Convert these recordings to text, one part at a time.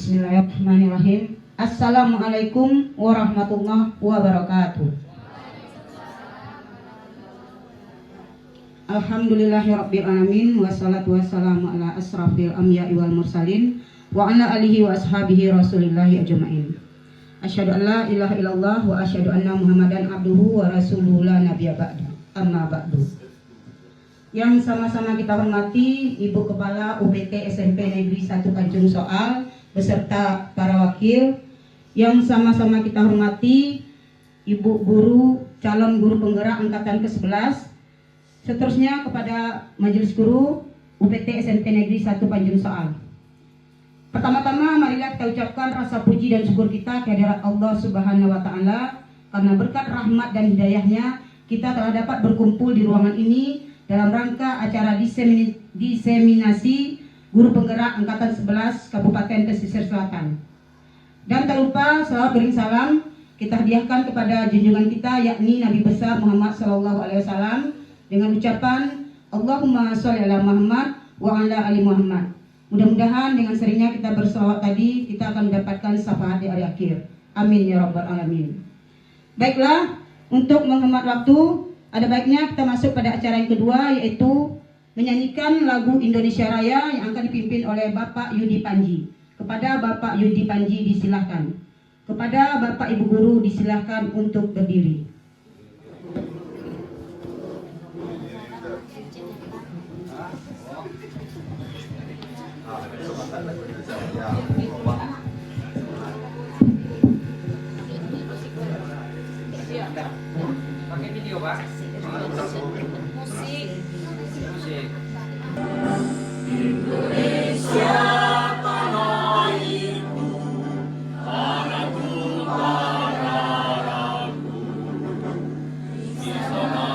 Bismillahirrahmanirrahim. Assalamualaikum warahmatullahi wabarakatuh. Alhamdulillahirabbil alamin wassalatu wassalamu ala asrafil anbiya'i wal mursalin wa ala alihi wa ashabihi rasulillahi ajmain. Asyhadu an la ilaha illallah wa asyhadu anna Muhammadan abduhu wa rasuluhu la nabiyya ba'da. Amma ba'du. Yang sama-sama kita hormati Ibu Kepala UPT SMP Negeri 1 Tanjung Soal beserta para wakil, yang sama-sama kita hormati Ibu Guru, calon guru penggerak angkatan ke-11, seterusnya kepada Majelis Guru UPT SMP Negeri 1 Tanjung Soal. Pertama-tama marilah kita ucapkan rasa puji dan syukur kita kehadirat Allah Subhanahu wa taala, karena berkat rahmat dan hidayahnya kita telah dapat berkumpul di ruangan ini dalam rangka acara diseminasi guru penggerak angkatan 11 Kabupaten Pesisir Selatan. Dan tak lupa salawat bering salam kita hadiahkan kepada junjungan kita, yakni Nabi besar Muhammad SAW, dengan ucapan Allahumma sholli ala Muhammad wa ala ali Muhammad. Mudah-mudahan dengan seringnya kita berselawat tadi, kita akan mendapatkan syafaat di hari akhir. Amin ya rabbal alamin. Baiklah, untuk menghemat waktu, ada baiknya kita masuk pada acara yang kedua, yaitu menyanyikan lagu Indonesia Raya yang akan dipimpin oleh Bapak Yudi Panji. Kepada Bapak Yudi Panji disilahkan. Kepada Bapak Ibu Guru disilahkan untuk berdiri. Pakai video, Pak. Musik. Indonesia tanah airku, tanahku tanahku, di sana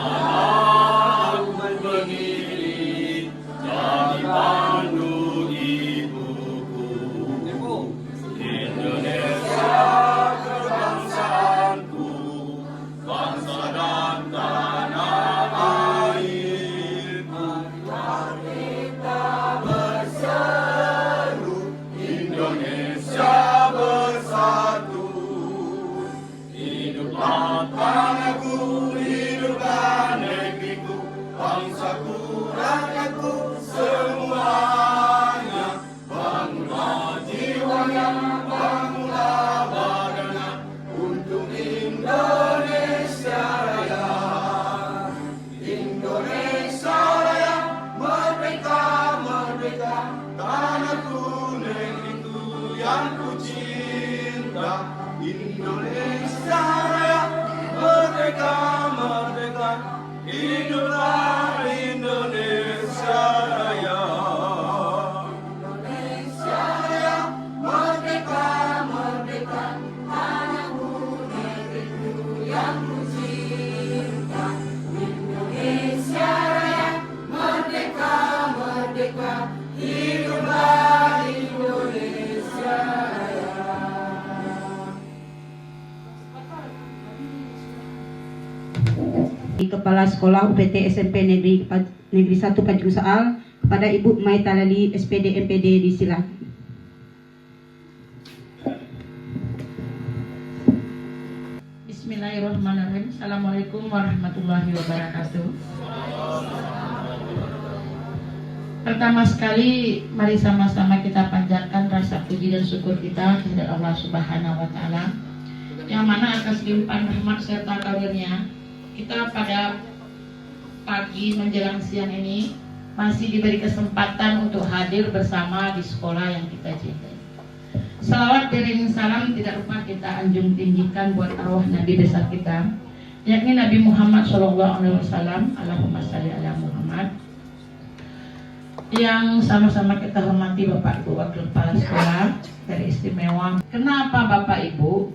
aku berdiri jadi pandu ibuku. Indonesia kebangsaanku, bangsa dan tanah airku. Kita berseru, Indonesia bersatu. Hiduplah tanahku, hiduplah negeriku, bangsaku, rakyatku semuanya. Bangunlah jiwanya, bangunlah badannya untuk Indonesia Raya. Indonesia Raya, merdeka, merdeka, tanahku, negeriku yang ku cinta. Indonesia Raya, merdeka, merdeka, hiduplah Indonesia Raya. Indonesia Raya, merdeka, merdeka, tanahku, negeriku yang ku cinta. Indonesia Raya, merdeka, merdeka, hiduplah Indonesia Raya. Kepala Sekolah UPT SMP Negeri 1 Tanjung Soal, kepada Ibu Mai Talali SPD MPD disilahkan. Bismillahirrahmanirrahim. Assalamualaikum warahmatullahi wabarakatuh. Pertama sekali, mari sama-sama kita panjatkan rasa puji dan syukur kita kepada Allah Subhanahu wa taala, yang mana atas limpahan rahmat serta karunia kita pada pagi menjelang siang ini masih diberi kesempatan untuk hadir bersama di sekolah yang kita cintai. Salawat beriring salam tidak lupa kita anjung tinggikan buat arwah Nabi besar kita, yakni Nabi Muhammad SAW. Allahumma shalli ala Muhammad. Yang sama-sama kita hormati Bapak Ibu Wakil Kepala Sekolah dari istimewa. Kenapa Bapak Ibu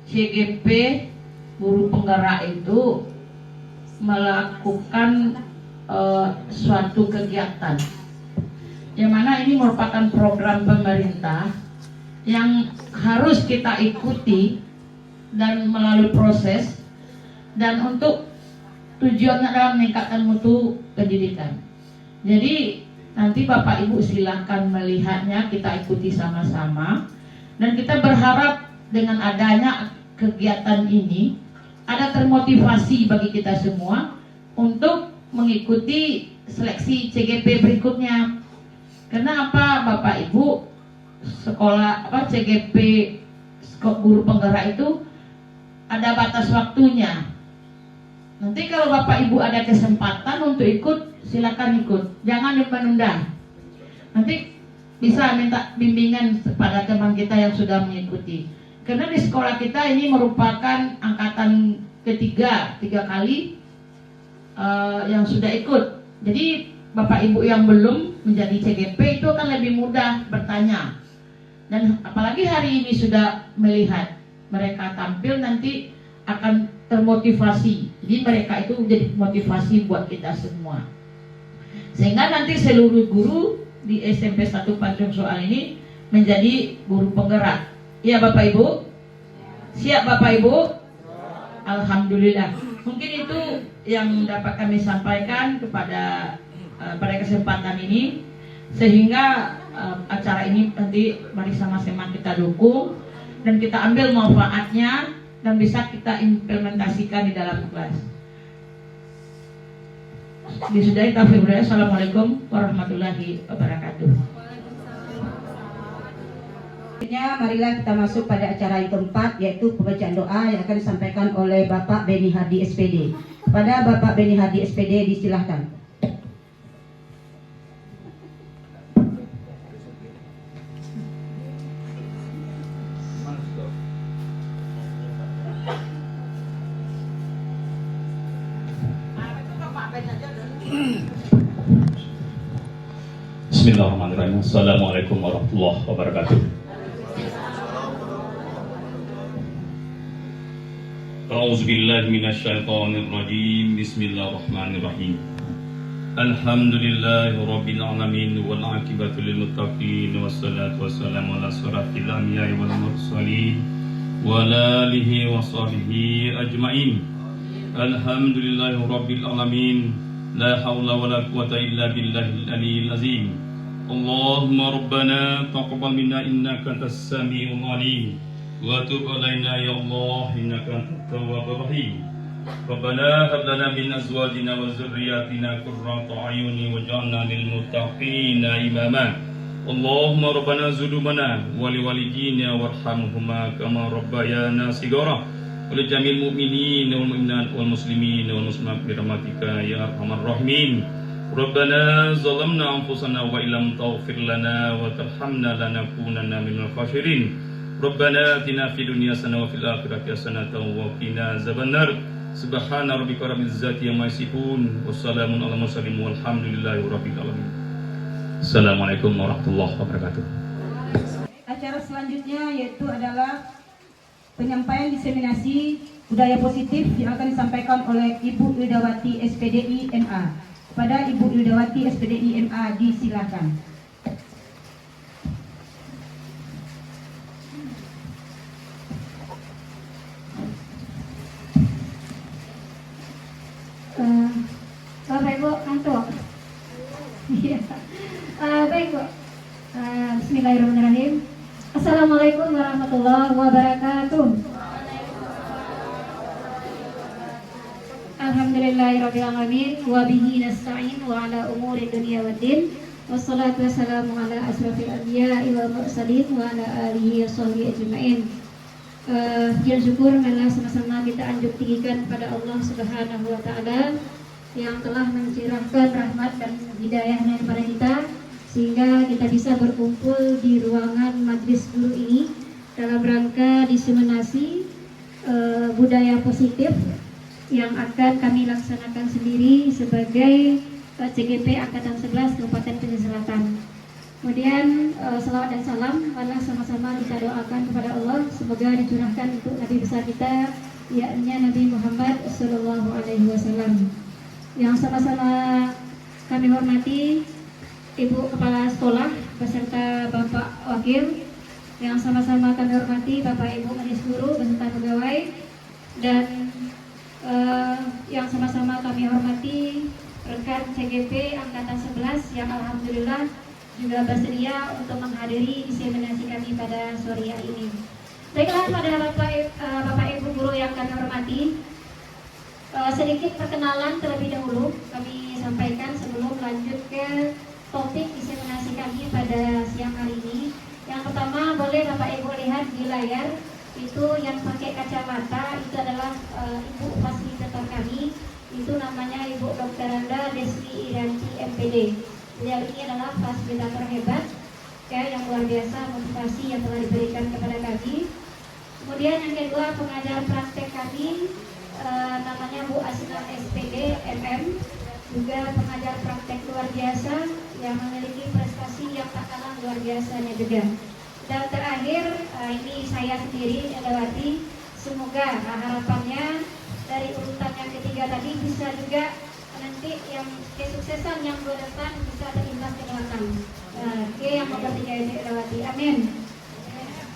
CGP guru penggerak itu melakukan suatu kegiatan yang mana ini merupakan program pemerintah yang harus kita ikuti dan melalui proses, dan untuk tujuannya adalah meningkatkan mutu pendidikan. Jadi Nanti Bapak Ibu silakan melihatnya, kita ikuti sama-sama. Dan kita berharap dengan adanya kegiatan ini ada termotivasi bagi kita semua untuk mengikuti seleksi CGP berikutnya. Karena apa Bapak Ibu, sekolah CGP guru penggerak itu ada batas waktunya. Nanti kalau Bapak Ibu ada kesempatan untuk ikut, silakan ikut, jangan menunda. Nanti bisa minta bimbingan kepada teman kita yang sudah mengikuti. Karena di sekolah kita ini merupakan angkatan ketiga, 3 kali yang sudah ikut. Jadi Bapak Ibu yang belum menjadi CGP itu akan lebih mudah bertanya. Dan apalagi hari ini sudah melihat mereka tampil, nanti akan termotivasi. Jadi mereka itu menjadi motivasi buat kita semua. Sehingga nanti seluruh guru di SMP 1 Panjung Soal ini menjadi guru penggerak. Iya Bapak Ibu? Siap Bapak Ibu? Alhamdulillah. Mungkin itu yang dapat kami sampaikan kepada pada kesempatan ini. Sehingga acara ini nanti mari sama-sama kita dukung dan kita ambil manfaatnya dan bisa kita implementasikan di dalam kelas. Disudahi taufiq hidayah. Assalamualaikum warahmatullahi wabarakatuh. Marilah kita masuk pada acara yang keempat, yaitu pembacaan doa yang akan disampaikan oleh Bapak Beni Hardi SPD. Kepada Bapak Beni Hardi SPD disilahkan. Bismillahirrahmanirrahim. Assalamualaikum warahmatullahi wabarakatuh. A'udzubillahi minasyaitonirrajim. Bismillahirrahmanirrahim. Alhamdulillahi rabbil alamin wal 'aqibatu lil muttaqin wassalatu wassalamu ala asyrafil anbiya'i wal mursalin wa ala alihi wa sahbihi ajmain. Alhamdulillahi rabbil alamin. La haula wala quwwata illa billahil aliyyil azim. Allahumma rabbana taqabbal minna innaka antas samiul alim wa tub alaina ya Allah innaka antat tawwabur rahim. Rabbana hab lana min azwajina wa dzurriyyatina qurrata a'yunin waj'alna lil muttaqina imama. Allahumma rabbana zulumana wa liwalidina warhamhuma kama rabbayana shighara. ولجميع المؤمنين والمؤمنات والمسلمين والمسلمات برحمتك يا أرحم الراحمين. ربنا ظلمنا أنفسنا وإن لم تغفر لنا وترحمنا لنكونن من الخاسرين. ربنا آتنا في الدنيا حسنة وفي الآخرة حسنة وقنا عذاب النار. سبحان ربك رب العزة عما يصفون والسلام على المرسلين والحمد لله رب العالمين. Assalamualaikum warahmatullahi wabarakatuh. Acara selanjutnya yaitu adalah penyampaian diseminasi budaya positif yang akan disampaikan oleh Ibu Ildawati SPDI MA. Kepada Ibu Ildawati SPDI MA disilakan. Bapak Ibu ngantuk. Iya. Baik Bu. Bismillahirrahmanirrahim. Assalamualaikum warahmatullahi wabarakatuh. Alhamdulillahirabbil alamin wa bihi nasta'in wa ala umuri dunya waddin. Wassalatu wassalamu ala asrofil anbiya'i wal mursalin wa ala alihi washabihi ajma'in. Puji syukur marilah sama-sama kita anjur tinggikan kepada Allah Subhanahu wa taala yang telah mencurahkan rahmat dan hidayahnya kepada kita, sehingga kita bisa berkumpul di ruangan majelis guru ini dalam rangka diseminasi budaya positif yang akan kami laksanakan sendiri sebagai CGP Angkatan 11 Kabupaten Pesisir Selatan. Kemudian salawat dan salam marilah sama-sama kita doakan kepada Allah semoga dicurahkan untuk Nabi besar kita, yakni Nabi Muhammad SAW. Yang sama-sama kami hormati Ibu Kepala Sekolah beserta Bapak Wakil, yang sama-sama kami hormati Bapak Ibu Majelis Guru beserta pegawai, dan yang sama-sama kami hormati rekan CGP Angkatan 11 yang alhamdulillah juga bersedia untuk menghadiri diseminasi kami pada sore hari ini. Baiklah, pada Bapak Ibu guru yang kami hormati, sedikit perkenalan terlebih dahulu kami sampaikan sebelum lanjut ke topik diseminasi kami pada siang hari ini. Yang pertama, boleh Bapak Ibu lihat di layar, itu yang pakai kacamata itu adalah ibu fasilitator kami, itu namanya Ibu Dr. Anda Desri Irianti MPD. Beliau ini adalah fasilitator hebat ya, yang luar biasa motivasi yang telah diberikan kepada kami. Kemudian yang kedua, pengajar praktek kami namanya Bu Asna SPD MM, juga pengajar praktek luar biasa yang memiliki prestasi yang tak kalah luar biasanya juga. Dan terakhir ini saya sendiri Elewati, semoga harapannya dari urutan yang ketiga tadi bisa juga nanti yang kesuksesan yang ke depan bisa terimbas ke belakang. Oke, yang nomor 3 ini Elewati, amin.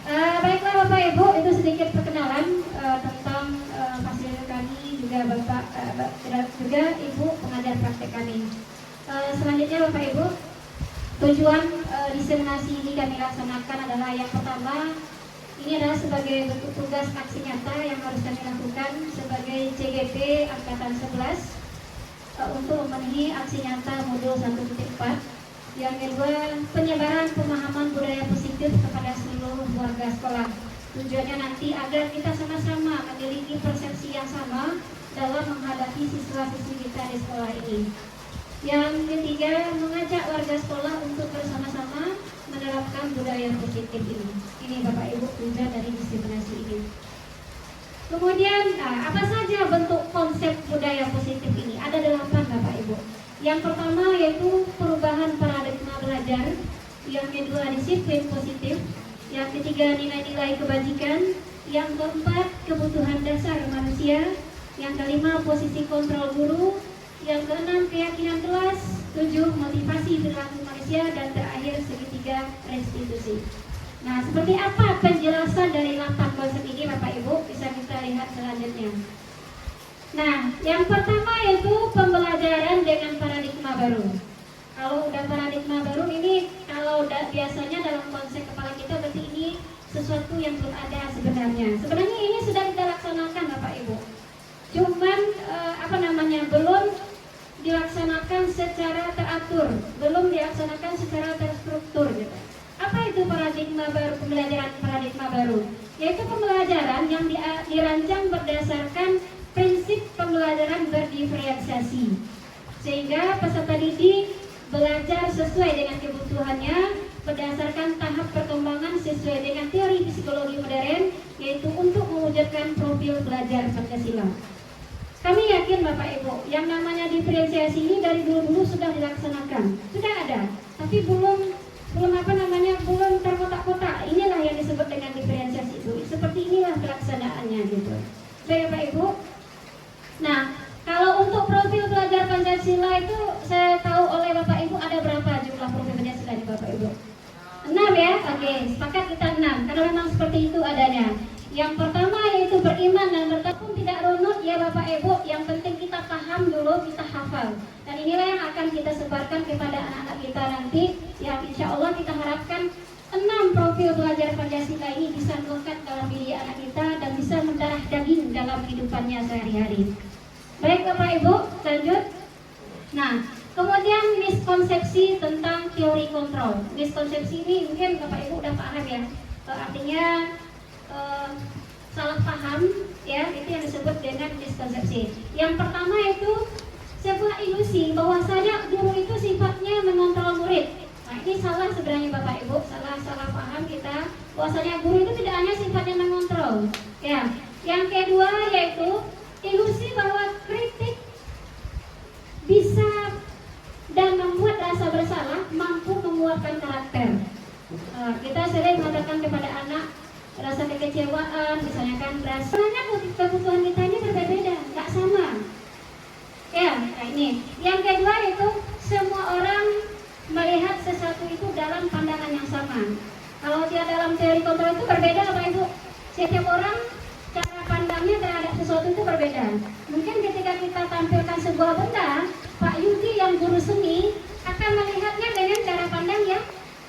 Baiklah Bapak Ibu, itu sedikit perkenalan tentang fasilitas kami, juga Bapak juga Ibu pengajar praktek kami. Selanjutnya Bapak Ibu, tujuan diseminasi ini kami laksanakan adalah yang pertama, ini adalah sebagai bentuk tugas aksi nyata yang harus kami lakukan sebagai CGP Angkatan 11 untuk memenuhi aksi nyata modul 1.4. Yang kedua, penyebaran pemahaman budaya positif kepada seluruh warga sekolah. Tujuannya nanti agar kita sama-sama memiliki persepsi yang sama dalam menghadapi siswa-siswi kita di sekolah ini. Yang ketiga, mengajak warga sekolah untuk bersama-sama menerapkan budaya positif ini. Ini Bapak Ibu tujuan dari diseminasi ini. Kemudian, apa saja bentuk konsep budaya positif ini? Ada 8 Bapak Ibu. Yang pertama yaitu perubahan paradigma belajar, yang kedua disiplin positif, yang ketiga nilai-nilai kebajikan, yang keempat kebutuhan dasar manusia, yang kelima posisi kontrol guru, yang keenam keyakinan kelas, 7 motivasi perilaku manusia, dan terakhir segitiga restitusi. Nah, seperti apa penjelasan dari 8 konsep ini Bapak Ibu? Bisa kita lihat selanjutnya. Nah, yang pertama yaitu pembelajaran dengan paradigma baru. Kalau udah paradigma baru ini, kalau biasanya dalam konsep kepala kita berarti ini sesuatu yang belum ada sebenarnya. Sebenarnya ini sudah kita laksanakan Bapak Ibu. Cuman belum dilaksanakan secara teratur, belum dilaksanakan secara terstruktur gitu. Apa itu paradigma baru, pembelajaran paradigma baru? Yaitu pembelajaran yang dirancang berdasarkan prinsip pembelajaran berdiferensiasi, sehingga peserta didik belajar sesuai dengan kebutuhannya berdasarkan tahap perkembangan sesuai dengan teori psikologi modern, yaitu untuk mewujudkan profil belajar Pancasila. Kami yakin Bapak Ibu, yang namanya diferensiasi ini dari dulu sudah dilaksanakan, sudah ada, tapi belum terkotak-kotak. Inilah yang disebut dengan diferensiasi itu. Seperti inilah pelaksanaannya gitu. Baik Bapak Ibu. Nah, kalau untuk profil belajar Pancasila itu saya tahu oleh Bapak Ibu ada berapa jumlah profil Pancasila di Bapak Ibu? 6 ya? Oke, sepakat kita 6 karena memang seperti itu adanya. Yang pertama yaitu beriman dan bertakwa tidak runut ya Bapak Ibu. Yang penting kita paham dulu, kita hafal. Dan inilah yang akan kita sebarkan kepada anak-anak kita nanti, yang insya Allah kita harapkan 6 profil belajar Pancasila ini bisa melekat dalam diri anak kita dan bisa mendarah daging dalam kehidupannya sehari-hari. Baik Bapak Ibu, lanjut. Nah, kemudian miskonsepsi tentang teori kontrol. Miskonsepsi ini mungkin Bapak Ibu udah paham ya. Artinya salah paham ya, itu yang disebut dengan miskonsepsi. Yang pertama itu sebuah ilusi bahwasanya guru itu sifatnya mengontrol murid. Nah, ini salah sebenarnya Bapak Ibu, salah paham kita bahwasanya guru itu tidak hanya sifatnya mengontrol. Ya. Yang kedua yaitu ilusi bahwa kritik bisa dan membuat rasa bersalah mampu menguatkan karakter. Kita sering mengatakan kepada anak rasa kekecewaan, misalnya kan rasanya kebutuhan kita ini berbeda, nggak sama. Ya, nah ini. Yang kedua itu semua orang melihat sesuatu itu dalam pandangan yang sama. Kalau dia dalam teori kontrol itu berbeda Bapak Ibu. Setiap orang cara pandangnya terhadap sesuatu itu berbeda. Mungkin ketika kita tampilkan sebuah benda, Pak Yudi yang guru seni akan melihatnya dengan cara pandang yang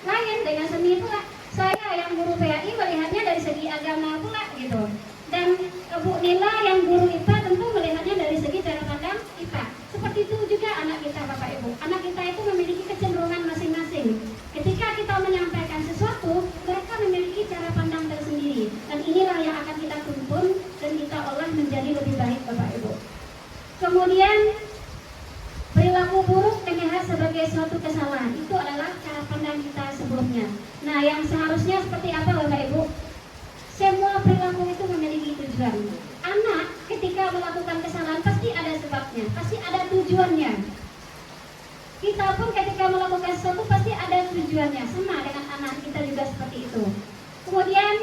lain dengan seni pula. Saya yang guru PAI melihatnya dari segi agama pula gitu. Dan Bu Nila yang guru IPA tentu melihatnya dari segi cara pandang IPA. Seperti itu juga anak kita Bapak Ibu. Anak kita itu memiliki kecenderungan masing-masing. Ketika kita menyampaikan sesuatu, mereka memiliki cara pandang tersendiri. Dan inilah yang akan kita tuntun dan kita olah menjadi lebih baik Bapak Ibu. Kemudian perilaku buruk dilihat sebagai suatu kesalahan. Itu adalah cara pandang kita sebelumnya. Nah, yang seharusnya seperti apa Bapak Ibu? Semua perilaku itu memiliki tujuan. Anak ketika melakukan kesalahan pasti ada sebabnya, pasti ada tujuannya. Kita pun ketika melakukan sesuatu pasti ada tujuannya. Sama dengan anak kita juga seperti itu. Kemudian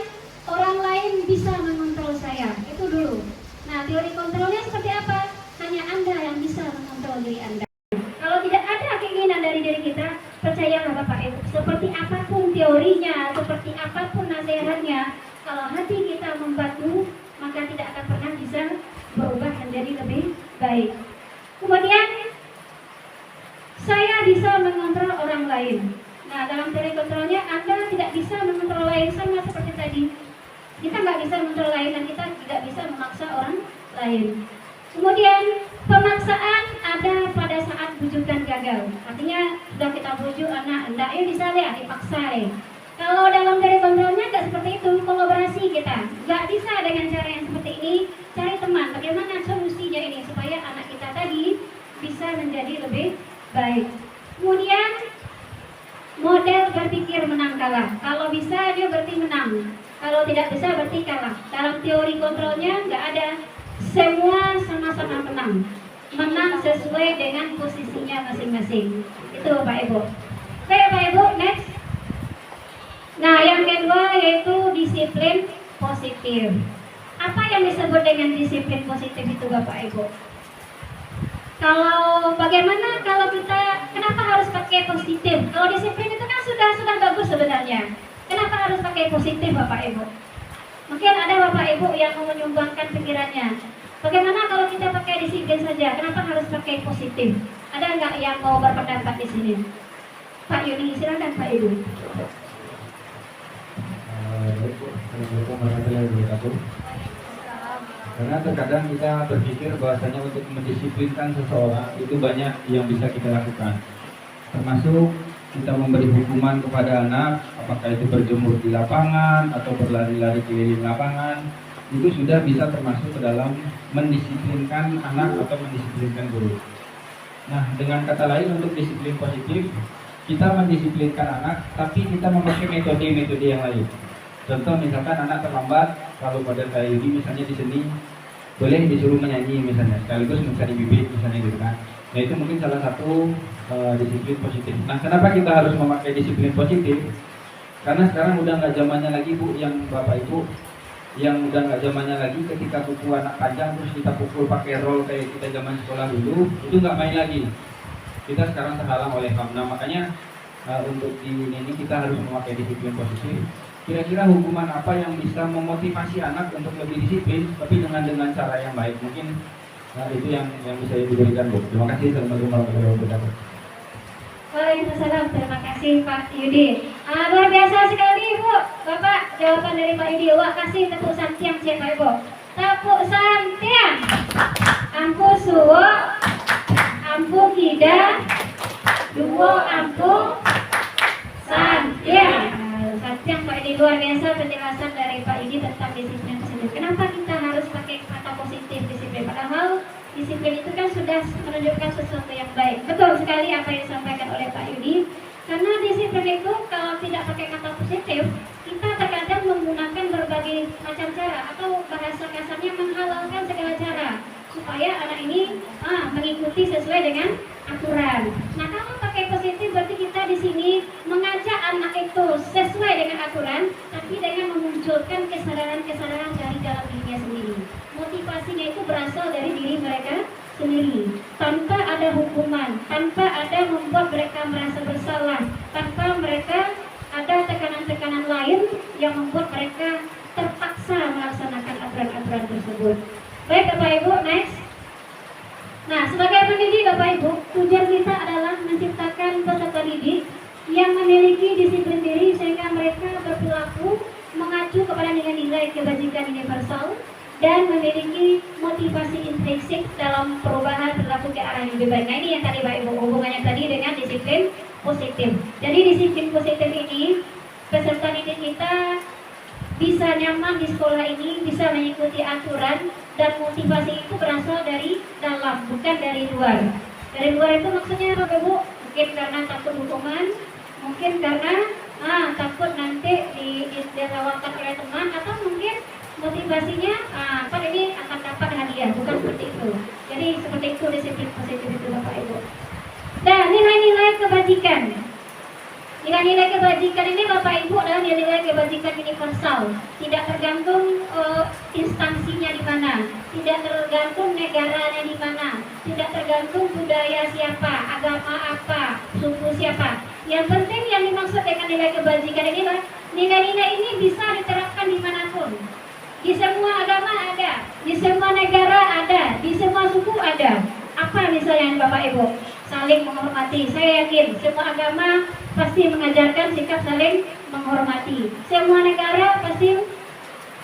orang lain bisa mengontrol saya. Itu dulu. Nah, teori kontrolnya seperti apa? Hanya Anda yang bisa mengontrol diri Anda. Kalau tidak ada keinginan dari diri kita, percayalah Bapak Ibu, seperti apapun teorinya, seperti apapun nasihatnya, kalau hati kita membantu, maka tidak akan pernah bisa berubah menjadi lebih baik. Kemudian, saya bisa mengontrol orang lain. Nah, dalam teori kontrolnya, Anda tidak bisa mengontrol lain sama seperti tadi. Kita nggak bisa mengontrol lain dan kita tidak bisa memaksa orang lain. Kemudian, pemaksaan ada pada saat bujukan gagal. Artinya, sudah kita bujuk anak, enggak, yuk bisa lihat, dipaksa. Kalau dalam teori kontrolnya nggak seperti itu, kolaborasi kita. Nggak bisa dengan cara yang seperti ini, cari teman. Bagaimana solusinya ini supaya anak kita tadi bisa menjadi lebih baik. Kemudian, model berpikir menang kalah. Kalau bisa dia berarti menang. Kalau tidak bisa berarti kalah. Dalam teori kontrolnya nggak ada semua sama-sama menang. Menang sesuai dengan posisinya masing-masing. Itu Bapak Ibu. Oke Bapak Ibu, next. Nah, yang kedua yaitu disiplin positif. Apa yang disebut dengan disiplin positif itu Bapak Ibu? Kalau bagaimana kalau kita, kenapa harus pakai positif? Kalau disiplin itu kan sudah bagus sebenarnya. Kenapa harus pakai positif Bapak Ibu? Mungkin ada Bapak Ibu yang mau menyumbangkan pikirannya. Bagaimana kalau kita pakai disiplin saja? Kenapa harus pakai positif? Ada nggak yang mau berpendapat di sini? Pak Yuni, silakan Pak Ibu. Assalamualaikum warahmatullahi wabarakatuh. Karena terkadang kita berpikir bahwasanya untuk mendisiplinkan seseorang itu banyak yang bisa kita lakukan, termasuk kita memberi hukuman kepada anak, apakah itu berjemur di lapangan atau berlari-lari keliling lapangan, itu sudah bisa termasuk ke dalam mendisiplinkan anak atau mendisiplinkan guru. Nah, dengan kata lain untuk disiplin positif, kita mendisiplinkan anak, tapi kita memakai metode-metode yang lain. Contoh misalkan anak terlambat, kalau pada kayak ini misalnya di seni, boleh disuruh menyanyi misalnya, sekaligus mencari bibit misalnya gitu kan. Nah itu mungkin salah satu disiplin positif. Nah kenapa kita harus memakai disiplin positif? Karena sekarang udah nggak zamannya lagi Bu, yang Bapak Ibu, yang udah nggak zamannya lagi ketika kuku anak panjang terus kita pukul pakai roll kayak kita zaman sekolah dulu, itu nggak main lagi. Kita sekarang terhalang oleh HAM. Nah makanya untuk di ini kita harus memakai disiplin positif. Kira-kira hukuman apa yang bisa memotivasi anak untuk lebih disiplin, tapi dengan cara yang baik? Mungkin itu yang bisa diberikan Bu. Terima kasih. Assalamualaikum warahmatullahi wabarakatuh. Waalaikumsalam. Terima kasih Pak Yudi. Luar biasa sekali Bu, Bapak jawaban dari Pak Yudi. Wah, kasih tepuk santiang siapa Ibu? Tepuk santiang. Ampu suwo, ampu kida, duo ampu santiang. Yang Pak Yudi, luar biasa penjelasan dari Pak Yudi tentang disiplin positif. Kenapa kita harus pakai kata positif disiplin? Padahal disiplin itu kan sudah menunjukkan sesuatu yang baik. Betul sekali apa yang disampaikan oleh Pak Yudi. Karena disiplin itu kalau tidak pakai kata positif, kita terkadang menggunakan berbagai macam cara atau bahasa kasarnya menghalalkan segala cara supaya anak ini mengikuti sesuai dengan aturan. Nah, kalau pakai positif berarti kita di sini mengajak anak itu sesuai dengan aturan, tapi dengan memunculkan kesadaran-kesadaran dari dalam dirinya sendiri. Motivasinya itu berasal dari diri mereka sendiri, tanpa ada hukuman, tanpa ada membuat mereka merasa bersalah, tanpa mereka ada tekanan-tekanan lain yang membuat mereka terpaksa melaksanakan aturan-aturan tersebut. Baik Bapak Ibu, next. Nah, sebagai pendidik Bapak Ibu, tujuan kita adalah menciptakan peserta didik yang memiliki disiplin diri sehingga mereka berperilaku mengacu kepada nilai-nilai kebajikan universal dan memiliki motivasi intrinsik dalam perubahan perilaku ke arah yang lebih baik. Nah, ini yang tadi Bapak Ibu, hubungannya tadi dengan disiplin positif. Jadi disiplin positif ini peserta didik kita bisa nyaman di sekolah ini, bisa mengikuti aturan, dan motivasi itu berasal dari dalam, bukan dari luar. Dari luar itu maksudnya Bapak Ibu, mungkin karena takut hukuman, mungkin karena takut nanti ditawarkan oleh teman, atau mungkin motivasinya kan ini akan dapat hadiah, bukan seperti itu. Jadi seperti itu disiplin positif itu Bapak Ibu. Dan nilai-nilai kebajikan. Nilai-nilai kebajikan ini Bapak Ibu adalah nilai-nilai kebajikan universal. Tidak tergantung instansinya di mana, tidak tergantung negaranya di mana, tidak tergantung budaya siapa, agama apa, suku siapa. Yang penting yang dimaksud dengan nilai kebajikan ini, nilai-nilai ini bisa diterapkan dimanapun. Di semua agama ada, di semua negara ada, di semua suku ada. Apa misalnya Bapak Ibu? Saling menghormati. Saya yakin semua agama pasti mengajarkan sikap saling menghormati. Semua negara pasti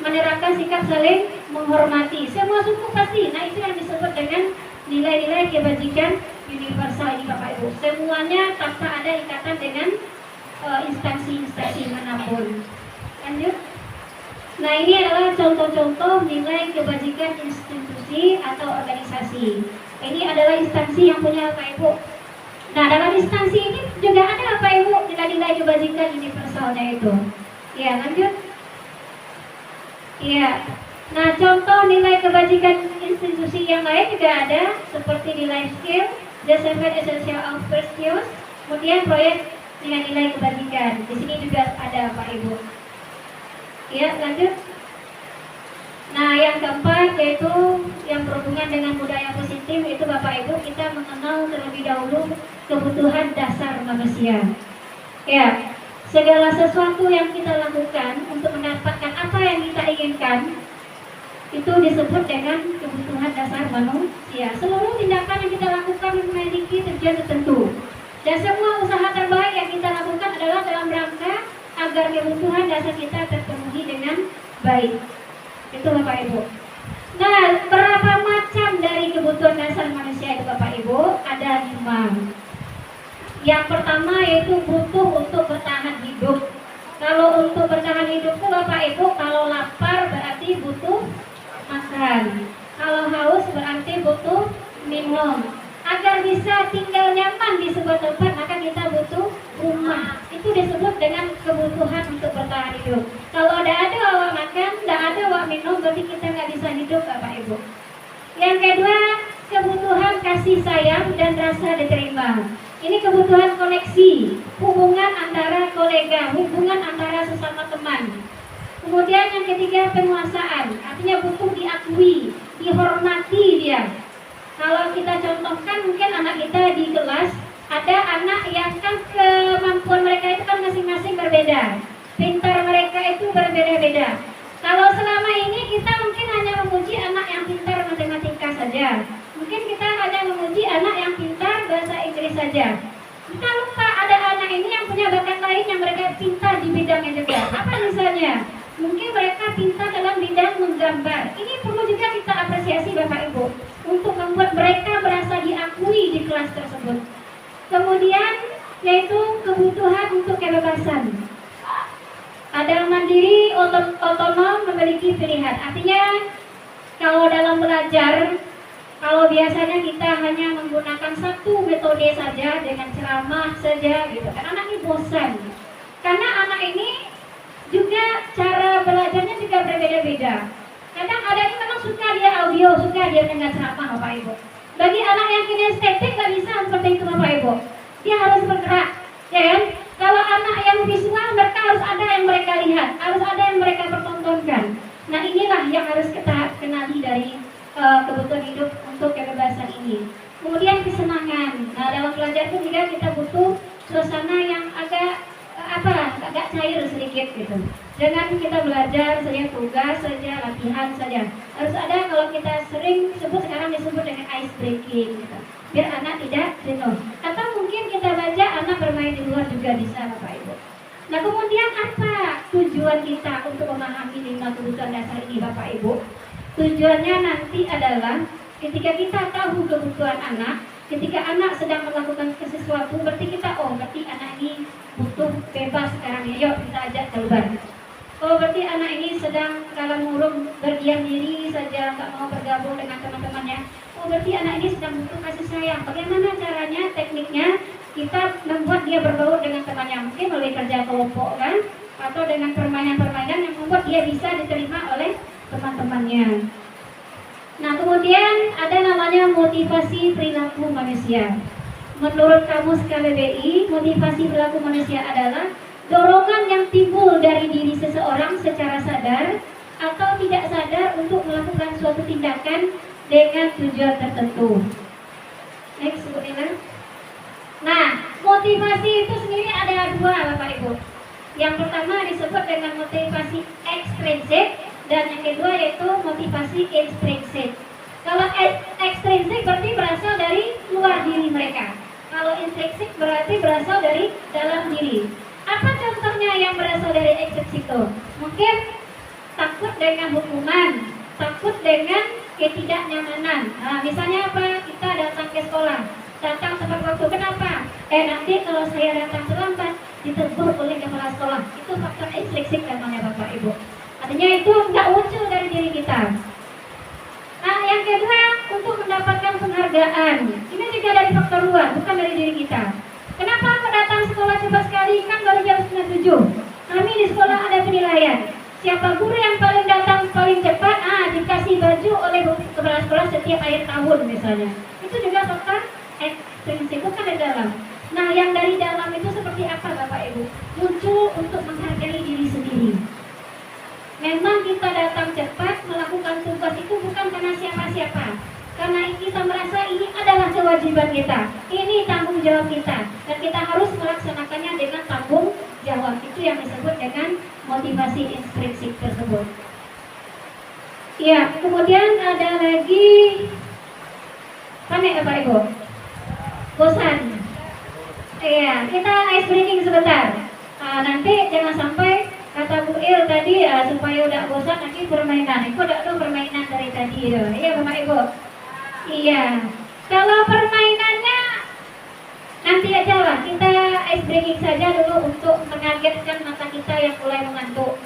menerapkan sikap saling menghormati. Semua suku pasti. Nah, itu yang disebut dengan nilai-nilai kebajikan universal ini Bapak Ibu. Semuanya tanpa ada ikatan dengan instansi-instansi manapun. Lanjut. Nah, ini adalah contoh-contoh nilai kebajikan institusi atau organisasi. Ini adalah instansi yang punya Bapak Ibu. Nah, dalam instansi ini juga ada Bapak Ibu nilai-nilai kebajikan universalnya itu. Ya, lanjut. Ya. Nah, contoh nilai kebajikan institusi yang lain juga ada, seperti di life skill, the seven essential of virtues, kemudian proyek nilai-nilai kebajikan. Di sini juga ada Bapak Ibu. Ya, lanjut. Nah, yang keempat yaitu yang berhubungan dengan budaya positif, itu Bapak Ibu kita mengenal terlebih dahulu kebutuhan dasar manusia. Ya, segala sesuatu yang kita lakukan untuk mendapatkan apa yang kita inginkan itu disebut dengan kebutuhan dasar manusia. Seluruh tindakan yang kita lakukan memiliki tujuan tertentu, dan semua usaha terbaik yang kita lakukan adalah dalam rangka agar kebutuhan dasar kita terpenuhi dengan baik. Itu Bapak Ibu. Nah, berapa macam dari kebutuhan dasar manusia itu Bapak Ibu? Ada 5. Yang pertama yaitu butuh untuk bertahan hidup. Kalau untuk bertahan hidup itu Bapak Ibu, kalau lapar berarti butuh makan. Kalau haus berarti butuh minum. Agar bisa tinggal nyaman di sebuah tempat, maka kita butuh rumah. Itu disebut dengan kebutuhan untuk bertahan hidup. Kalau tidak ada awak makan, tidak ada awak minum, berarti kita nggak bisa hidup Bapak Ibu. Yang kedua, kebutuhan kasih sayang dan rasa diterima. Ini kebutuhan koneksi, hubungan antara kolega, hubungan antara sesama teman. Kemudian yang ketiga, penguasaan, artinya butuh diakui, dihormati dia. Kalau kita contohkan mungkin anak kita di kelas, ada anak yang kan kemampuan mereka itu kan masing-masing berbeda. Pintar mereka itu berbeda-beda. Kalau selama ini kita mungkin hanya memuji anak yang pintar matematika saja. Mungkin kita hanya memuji anak yang pintar bahasa Inggris saja. Kita lupa ada anak ini yang punya bakat lain yang mereka pintar di bidangnya juga. Apa misalnya? Mungkin mereka pintar dalam bidang menggambar. Ini perlu juga kita apresiasi Bapak Ibu, untuk membuat mereka merasa diakui di kelas tersebut. Kemudian yaitu kebutuhan untuk kebebasan. Ada mandiri, otonom, memiliki pilihan. Artinya kalau dalam belajar, kalau biasanya kita hanya menggunakan satu metode saja dengan ceramah saja gitu, kan anak ini bosan. Karena anak ini juga cara belajarnya juga berbeda-beda. Kadang ada yang memang suka dia audio, suka dia dengar ceramah Bapak Ibu. Bagi anak yang kinestetik nggak bisa seperti itu Bapak Ibu. Dia harus bergerak, ya kan? Kalau anak yang visual, mereka harus ada yang mereka lihat, harus ada yang mereka pertontonkan. Nah, inilah yang harus kita kenali dari kebutuhan hidup untuk kebebasan ini. Kemudian kesenangan. Nah, dalam belajar itu juga kita butuh suasana yang agak cair sedikit gitu. Dengan kita belajar saja, tugas saja, latihan saja. Harus ada, kalau kita sering sebut sekarang disebut dengan ice breaking gitu. Biar anak tidak jenuh. Atau mungkin kita baca anak bermain di luar juga bisa Bapak Ibu. Nah kemudian apa tujuan kita untuk memahami 5 kebutuhan dasar ini Bapak Ibu? Tujuannya nanti adalah ketika kita tahu kebutuhan anak, ketika anak sedang melakukan sesuatu, berarti kita, berarti anak ini butuh bebas sekarang ya, yuk kita ajak keluar. Berarti anak ini sedang dalam murung berdiam diri saja, nggak mau bergabung dengan teman-temannya. Berarti anak ini sedang butuh kasih sayang. Bagaimana caranya, tekniknya? Kita membuat dia berbaur dengan temannya, mungkin melalui kerja kelompok kan, atau dengan permainan-permainan yang membuat dia bisa diterima oleh teman-temannya. Nah kemudian ada namanya motivasi perilaku manusia. Menurut Kamus KBBI, motivasi perilaku manusia adalah dorongan yang timbul dari diri seseorang secara sadar atau tidak sadar untuk melakukan suatu tindakan dengan tujuan tertentu. Next, Bu Nina. Nah, motivasi itu sendiri ada 2 Bapak Ibu. Yang pertama disebut dengan motivasi ekstrinsik dan yang kedua yaitu motivasi intrinsik. Kalau ekstrinsik berarti berasal dari luar diri mereka. Kalau intrinsik berarti berasal dari dalam diri. Apa contohnya yang berasal dari ekstrinsik itu? Mungkin takut dengan hukuman, takut dengan ketidaknyamanan. Nah, misalnya apa? Kita datang ke sekolah, datang tepat waktu. Kenapa? Nanti kalau saya datang terlambat, ditegur oleh kepala sekolah. Itu faktor ekstrinsik namanya Bapak Ibu. Artinya itu nggak muncul dari diri kita. Nah, yang kedua untuk mendapatkan penghargaan. Ini juga dari faktor luar, bukan dari diri kita. Kenapa aku datang sekolah cepat sekali? Kan baru jam 9.07. Kami di sekolah ada penilaian. Siapa guru yang paling datang paling cepat, dikasih baju oleh kepala sekolah setiap akhir tahun misalnya. Itu juga faktor ekstrinsik, bukan dari dalam. Nah, yang dari dalam itu seperti apa Bapak Ibu? Muncul untuk menghargai diri sendiri. Memang kita datang cepat melakukan tugas itu bukan karena siapa-siapa. Karena kita merasa ini adalah kewajiban kita, ini tanggung jawab kita, dan kita harus melaksanakannya dengan tanggung jawab. Itu yang disebut dengan motivasi intrinsik tersebut. Ya, kemudian ada lagi panik Bapak Ibu, bosan. Iya, kita ice breaking sebentar. Nanti jangan sampai kata Bu Il tadi supaya udah bosan nanti permainan. Itu udah permainan dari tadi. Iya Bapak Ibu. Iya, kalau permainannya nanti aja lah, kita ice breaking saja dulu untuk mengagetkan mata kita yang mulai mengantuk.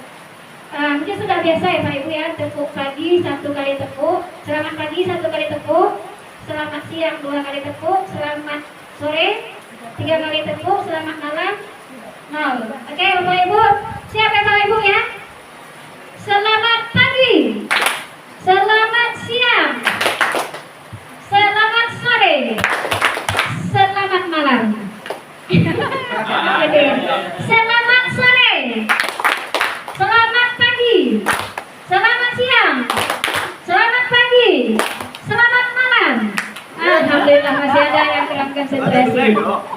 Mungkin sudah biasa ya Pak Ibu ya, tepuk pagi 1 kali tepuk, selamat pagi 1 kali tepuk, selamat siang 2 kali tepuk, selamat sore 3 kali tepuk, selamat malam 0. Oke Bapak Ibu, siap ya Bapak Ibu ya? Selamat pagi, selamat siang, selamat sore, selamat malam. Selamat sore, selamat pagi, selamat siang, selamat pagi, selamat malam. Alhamdulillah masih ada yang kurang konsentrasi.